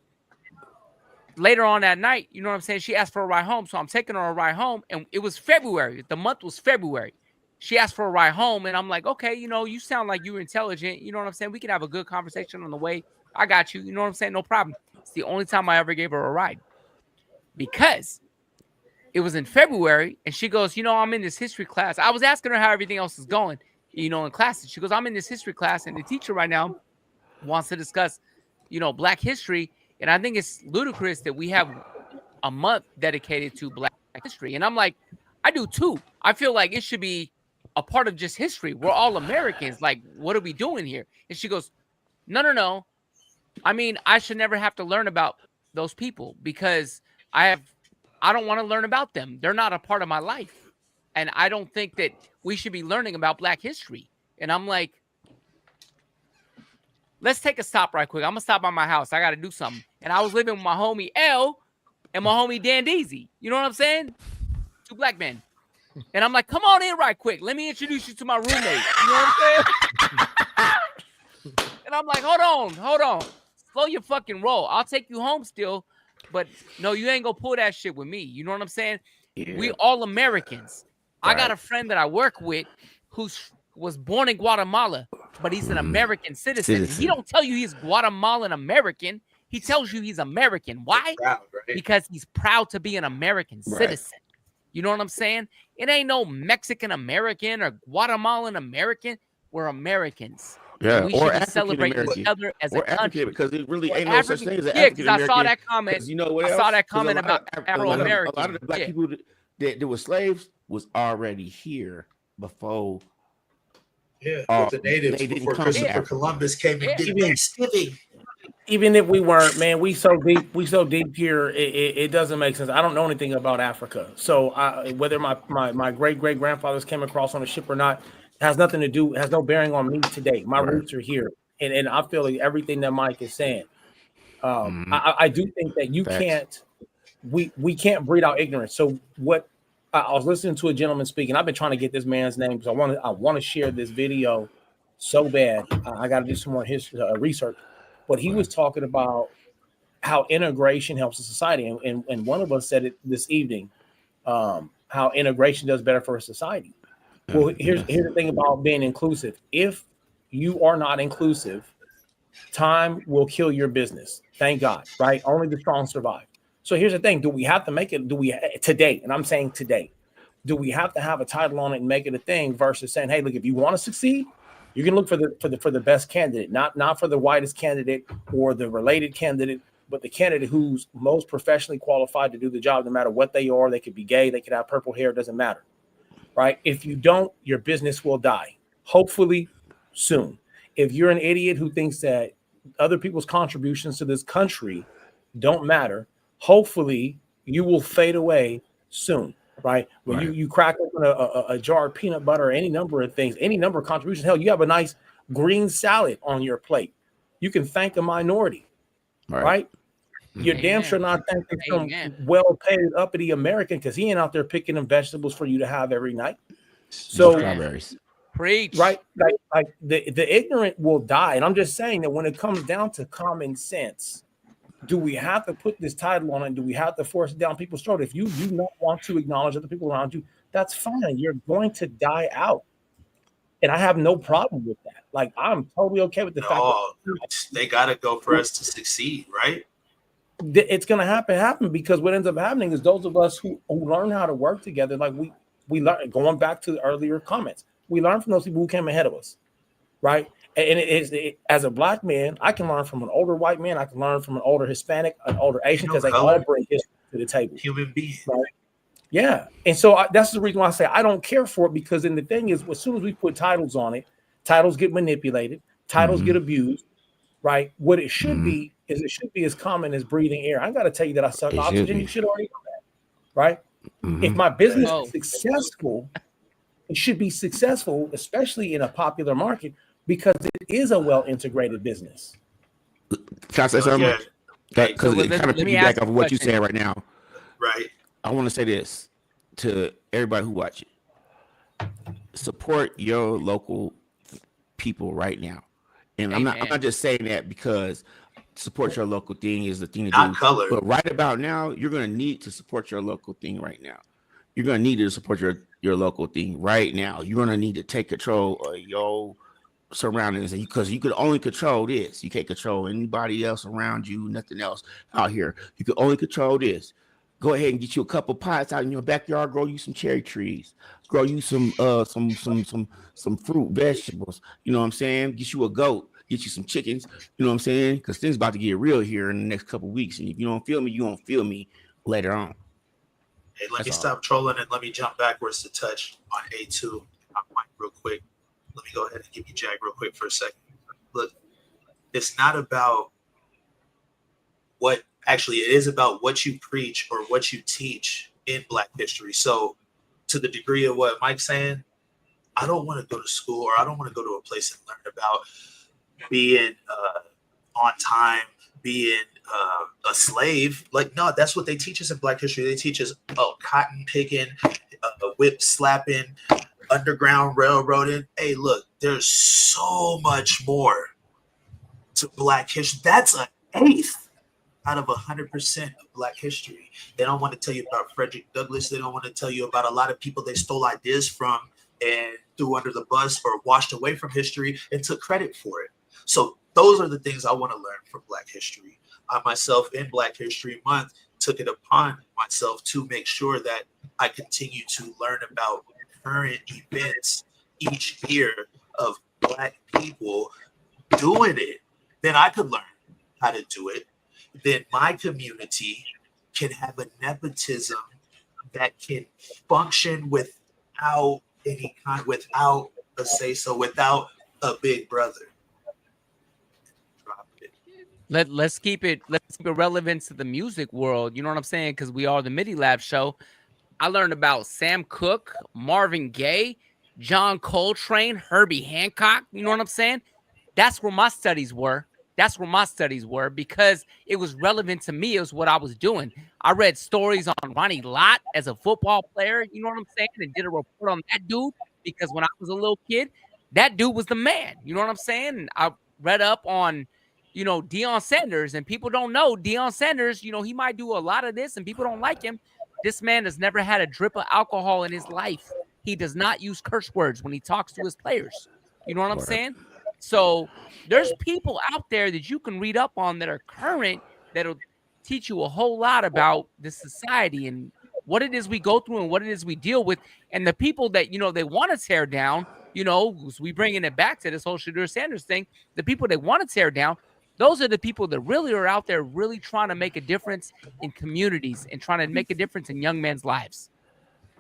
Speaker 3: later on that night, you know what I'm saying, she asked for a ride home. So I'm taking her a ride home, and it was February. The month was February. She asked for a ride home, and I'm like, okay, you sound like you're intelligent. You know what I'm saying? We can have a good conversation on the way. I got you. You know what I'm saying? No problem. It's the only time I ever gave her a ride because it was in February, and she goes, I'm in this history class. I was asking her how everything else is going, in classes. She goes, I'm in this history class, and the teacher right now wants to discuss, Black history. And I think it's ludicrous that we have a month dedicated to Black history. And I'm like, I do too. I feel like it should be a part of just history. We're all Americans. Like, what are we doing here? And she goes, no. I mean, I should never have to learn about those people because I don't want to learn about them. They're not a part of my life. And I don't think that we should be learning about Black history. And I'm like, let's take a stop right quick. I'm going to stop by my house. I got to do something. And I was living with my homie L and my homie Dan Deasy. You know what I'm saying? Two Black men. And I'm like, come on in right quick. Let me introduce you to my roommate. You know what I'm saying? And I'm like, hold on. Slow your fucking roll. I'll take you home still. But no, you ain't going to pull that shit with me. You know what I'm saying? Yeah. We all Americans. Right. I got a friend that I work with was born in Guatemala, but he's an American citizen. He don't tell you he's Guatemalan American. He tells you he's American. Why? Proud, right? Because he's proud to be an American citizen. You know what I'm saying? It ain't no Mexican American or Guatemalan American. We're Americans.
Speaker 4: Yeah,
Speaker 3: we should celebrate each other as a country.
Speaker 4: Because it really ain't no such thing as an African American.
Speaker 3: Yeah, because I saw that comment.
Speaker 4: You know what else?
Speaker 3: I saw that comment about Afro-American.
Speaker 4: A lot of the Black people that were slaves was already here before.
Speaker 10: Yeah, with the natives before Christopher Columbus came and did Thanksgiving.
Speaker 5: Even if we weren't, man, we so deep here, it doesn't make sense. I don't know anything about Africa, so whether my great grandfathers came across on a ship or not has nothing to do, has no bearing on me today. My roots are here, and I feel like everything that Mike is saying. I do think that you can't, we can't breed out ignorance. So what? I was listening to a gentleman speaking. I've been trying to get this man's name because I want to share this video so bad. I got to do some more research. But he was talking about how integration helps a society, and one of us said it this evening. How integration does better for a society. Well, here's the thing about being inclusive. If you are not inclusive, time will kill your business. Thank God, right? Only the strong survive. So here's the thing. Do we have to make it? Today, and I'm saying today, do we have to have a title on it and make it a thing versus saying, hey, look, if you want to succeed, you can look for the best candidate, not for the whitest candidate or the related candidate, but the candidate who's most professionally qualified to do the job, no matter what they are. They could be gay, they could have purple hair, doesn't matter. Right? If you don't, your business will die. Hopefully soon. If you're an idiot who thinks that other people's contributions to this country don't matter, hopefully you will fade away soon, right? When you crack open a jar of peanut butter or any number of things, any number of contributions, hell, you have a nice green salad on your plate. You can thank a minority, right? You're damn sure not thanking some well-paid uppity American because he ain't out there picking them vegetables for you to have every night. So
Speaker 4: strawberries.
Speaker 3: Preach.
Speaker 5: Right, like the ignorant will die, and I'm just saying that when it comes down to common sense, do we have to put this title on it? Do we have to force it down people's throat? If you do not want to acknowledge other people around you, that's fine. You're going to die out. And I have no problem with that. Like, I'm totally okay with the fact that
Speaker 10: they got to go for us to succeed, right?
Speaker 5: It's going to happen because what ends up happening is those of us who learn how to work together, like we learn, going back to the earlier comments, we learn from those people who came ahead of us, right? And as a black man, I can learn from an older white man. I can learn from an older Hispanic, an older Asian, because they all bring history to the table.
Speaker 10: Human being.
Speaker 5: Right? Yeah. And so that's the reason why I say I don't care for it, because then the thing is, as soon as we put titles on it, titles get manipulated, titles get abused, right? What it should be is it should be as common as breathing air. I got to tell you that I suck oxygen. You should already know that, right? If my business is successful, it should be successful, especially in a popular market, because it is a well-integrated business.
Speaker 4: Can I say something? Because it kind of piggyback off of what you said right now.
Speaker 10: Right.
Speaker 4: I want to say this to everybody who watch it. Support your local people right now. And I'm not just saying that because support your local thing is the thing to do.
Speaker 10: Color.
Speaker 4: But right about now, you're going to need to support your local thing right now. You're going to need to support your local thing right now. You're going to need to take control of your surroundings, because you could only control this. You can't control anybody else around you, nothing else out here. You can only control this. Go ahead and get you a couple pots out in your backyard. Grow you some cherry trees. Grow you some fruit, vegetables. You know what I'm saying? Get you a goat. Get you some chickens. You know what I'm saying? Because things about to get real here in the next couple of weeks. And if you don't feel me, you won't feel me later on.
Speaker 10: Hey, let me stop trolling and let me jump backwards to touch on A2. I'm real quick. Let me go ahead and give you Jag real quick for a second. Look, it's not about it is about what you preach or what you teach in Black history. So to the degree of what Mike's saying, I don't want to go to school, or I don't want to go to a place and learn about being on time, being a slave. Like, no, that's what they teach us in Black history. They teach us cotton picking, whip slapping, Underground Railroading. Hey, look, there's so much more to Black history. That's an eighth out of 100% of Black history. They don't want to tell you about Frederick Douglass. They don't want to tell you about a lot of people they stole ideas from and threw under the bus or washed away from history and took credit for it. So those are the things I want to learn from Black history. I myself, in Black History Month, took it upon myself to make sure that I continue to learn about current events each year of Black people doing it. Then I could learn how to do it. Then my community can have a nepotism that can function without any kind, without a say so, without a big brother.
Speaker 3: Let's keep it relevant to the music world. You know what I'm saying? Because we are the MIDI Lab Show. I learned about Sam Cooke, Marvin Gaye, John Coltrane, Herbie Hancock. You know what I'm saying? That's where my studies were. Because it was relevant to me. It was what I was doing. I read stories on Ronnie Lott as a football player. You know what I'm saying? And did a report on that dude because when I was a little kid, that dude was the man. You know what I'm saying? And I read up on, Deion Sanders, and people don't know Deion Sanders. He might do a lot of this and people don't like him. This man has never had a drip of alcohol in his life. He does not use curse words when he talks to his players. You know what I'm saying? So there's people out there that you can read up on that are current that'll teach you a whole lot about the society and what it is we go through and what it is we deal with. And the people that, they want to tear down, we bringing it back to this whole Shedeur Sanders thing, the people that want to tear down, those are the people that really are out there really trying to make a difference in communities and trying to make a difference in young men's lives.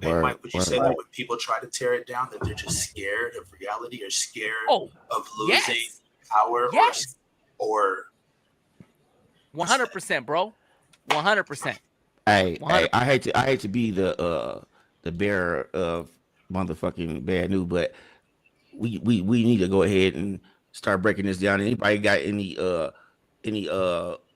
Speaker 10: Hey, Mike, would you say that when people try to tear it down, that they're just scared of reality or scared of losing power or
Speaker 3: 100%, bro. 100%.
Speaker 4: Hey, I hate to be the bearer of motherfucking bad news, but we need to go ahead and start breaking this down. Anybody got any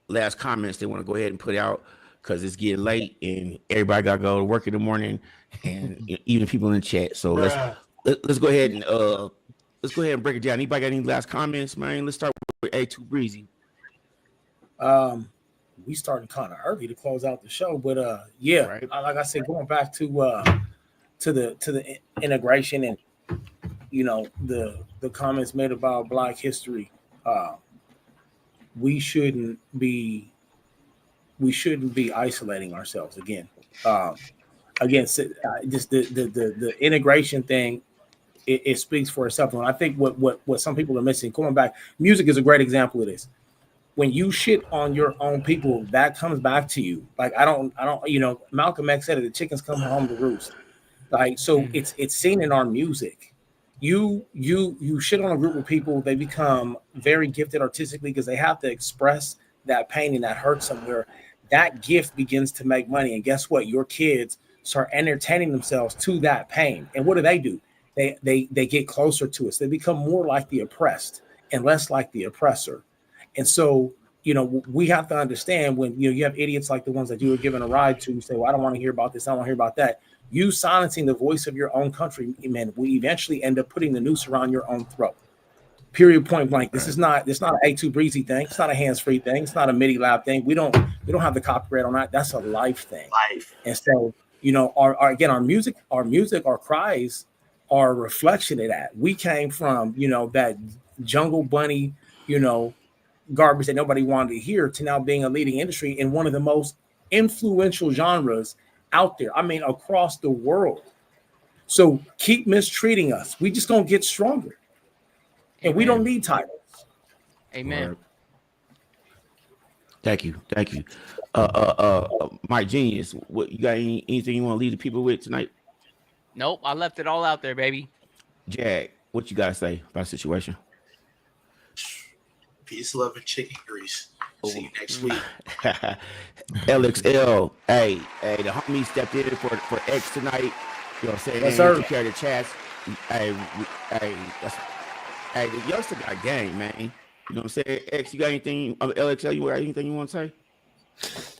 Speaker 4: last comments they want to go ahead and put out, because it's getting late and everybody got to go to work in the morning, and even people in the chat. So let's go ahead and break it down. Anybody got any last comments, man? Let's start with A2 Breezy.
Speaker 5: We started kind of early to close out the show, but like I said, going back to the integration and the comments made about Black history, we shouldn't be isolating ourselves again. Just the integration thing, it speaks for itself. And I think what some people are missing, going back, music is a great example of this. When you shit on your own people, that comes back to you. Like I don't, Malcolm X said it, the chickens come home to roost. Like, so it's seen in our music. You shit on a group of people, they become very gifted artistically because they have to express that pain and that hurt somewhere. That gift begins to make money. And guess what? Your kids start entertaining themselves to that pain. And what do? They get closer to us. They become more like the oppressed and less like the oppressor. And so, we have to understand when, you have idiots like the ones that you were giving a ride to, say, well, I don't want to hear about this. I don't want to hear about that. You silencing the voice of your own country, man, we eventually end up putting the noose around your own throat. Period, point blank. This is not an A2 Breezy thing. It's not a hands-free thing. It's not a MIDI Lab thing. We don't have the copyright on that. That's a life thing. And so, our music, our cries are a reflection of that. We came from, that jungle bunny, garbage that nobody wanted to hear, to now being a leading industry in one of the most influential genres out there. I mean, across the world. So keep mistreating us. We just gonna get stronger. And we don't need titles.
Speaker 3: Amen.
Speaker 4: Thank you. Mike Genius, what you got? Anything you want to leave the people with tonight?
Speaker 3: Nope, I left it all out there, baby.
Speaker 4: Jag, what you got to say about the situation?
Speaker 10: Peace, love, and chicken grease. See you next week.
Speaker 4: LXL, hey, the homie stepped in for X tonight. You know what I'm saying?
Speaker 5: Yes, sir.
Speaker 4: Took care of the chats. Hey, the youngster got game, man. You know what I'm saying? X, you got anything? LXL, you got anything you want to say?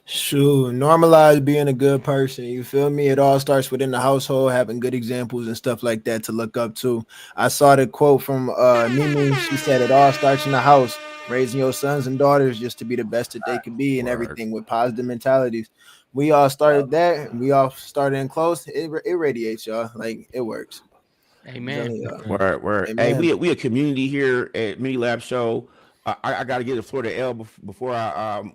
Speaker 18: Shoot, normalize being a good person. You feel me? It all starts within the household, having good examples and stuff like that to look up to. I saw the quote from Mimi. She said it all starts in the house, raising your sons and daughters just to be the best that they can be and everything with positive mentalities. We all started that. We all started in close. It radiates, y'all. Like, it works.
Speaker 3: Amen.
Speaker 4: Word.
Speaker 18: Amen.
Speaker 4: Hey, we a community here at MIDI Lab Show. I got to get the floor to L before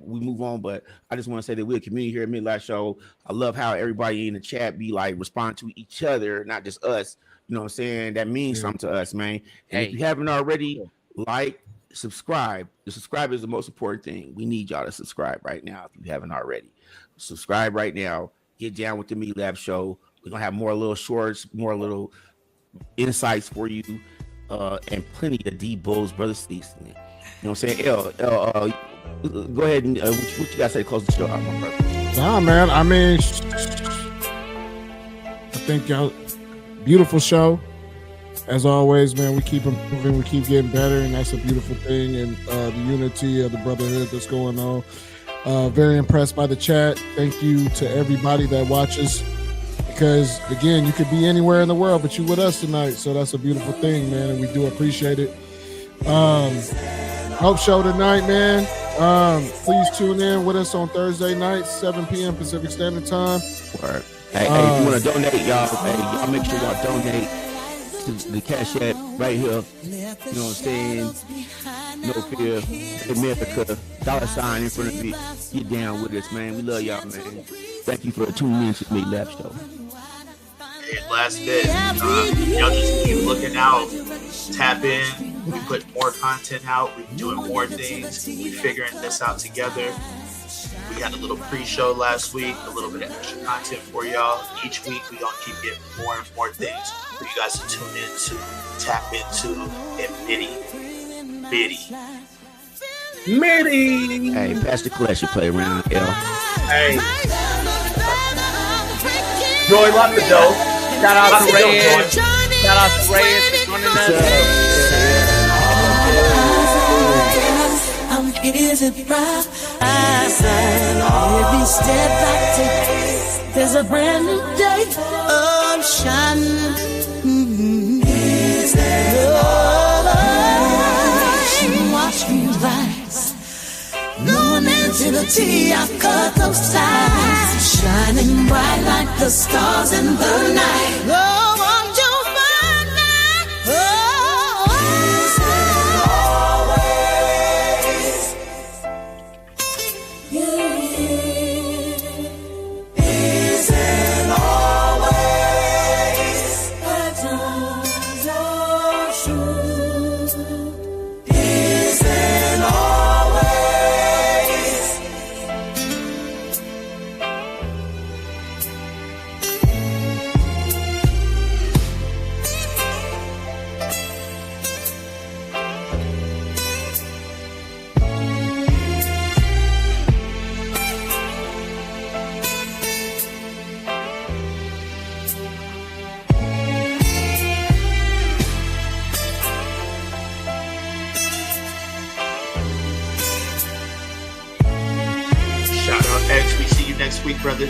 Speaker 4: we move on, but I just want to say that we're a community here at MIDI Lab Show. I love how everybody in the chat be like respond to each other, not just us. You know what I'm saying? That means something to us, man. And if you haven't already, like, subscribe. The subscribe is the most important thing. We need y'all to subscribe right now if you haven't already. Subscribe right now. Get down with the MIDI Lab Show. We're gonna have more little shorts, more little insights for you, and plenty of D Bulls, Brother Steve. You know what I'm saying? L, go ahead and what you gotta say to close the show out, my brother?
Speaker 2: Nah, man. I mean, I think y'all beautiful show. As always, man, we keep improving, we keep getting better, and that's a beautiful thing. And the unity of the brotherhood that's going on. Very impressed by the chat. Thank you to everybody that watches. Because again, you could be anywhere in the world, but you with us tonight, so that's a beautiful thing, man, and we do appreciate it. Hope show tonight, man. Please tune in with us on Thursday night, 7 p.m. Pacific Standard Time.
Speaker 4: Word. Hey, if you want to donate, y'all make sure y'all donate to the Cash App right here. You know what I'm saying? No fear, America, $ in front of it. Get down with us, man. We love y'all, man. Thank you for tuning in to the MIDI Lab Show.
Speaker 10: And last bit, y'all just keep looking out, tap in. We put more content out. We're doing more things. We're figuring this out together. We had a little pre-show last week, a little bit of extra content for y'all. Each week, we're going to keep getting more and more things for you guys to tune into, tap into, and MIDI.
Speaker 4: Hey, pass the collection play around, L.
Speaker 5: Hey. Joy, lock the dough.
Speaker 3: Shout out to Reyes. Shout out to Reyes for joining us.
Speaker 6: Is it rough? I said, every step I take, there's a brand new day of shining. Watch me rise, no mentality, I cut those ties, shining bright like the stars in the night. Oh, won't you find me? Oh, is it always? Is it always? Patterns of truth. Is it always?
Speaker 20: Shout out X. We see you next week, brother.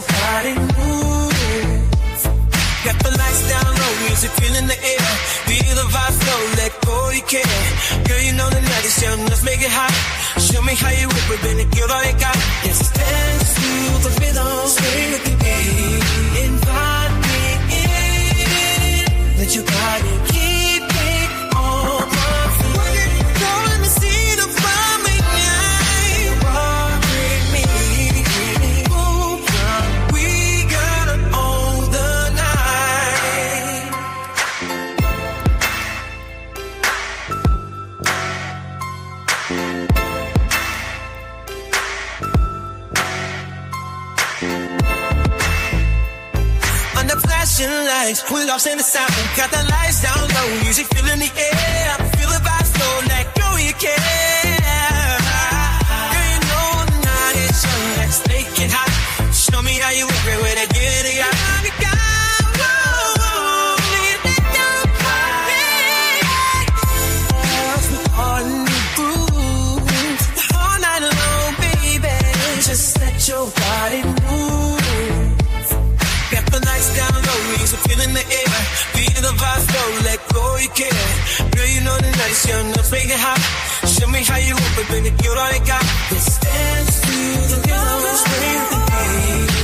Speaker 1: body moving. Got the lights down low, music feeling the air. Feel the vibe flow, let go, you care. Girl, you know the night is young, let's make it hot. Show me how you whip it, baby, give all you got. Let's dance to the rhythm, swing with the beat. Invite me in, let your body keep me on my feet. Don't let me see the fire in your eye. Worry me, boom, we gotta own the night. Under flashing lights, we lost in the sound. Got the lights down low, music filling the air. Feel the vibe slow, let go, you care. Girl, you know the night is young, let's make it hot. Show me how you work it with a giddy up. Just let your body move. Got the lights down low, music feeling the air. Feel the vibe flow, let go, you care. Girl, you know the night's young, let's make it hot. Show me how you want, but baby, you all you got. Let's dance to the rhythm, swing with the beat.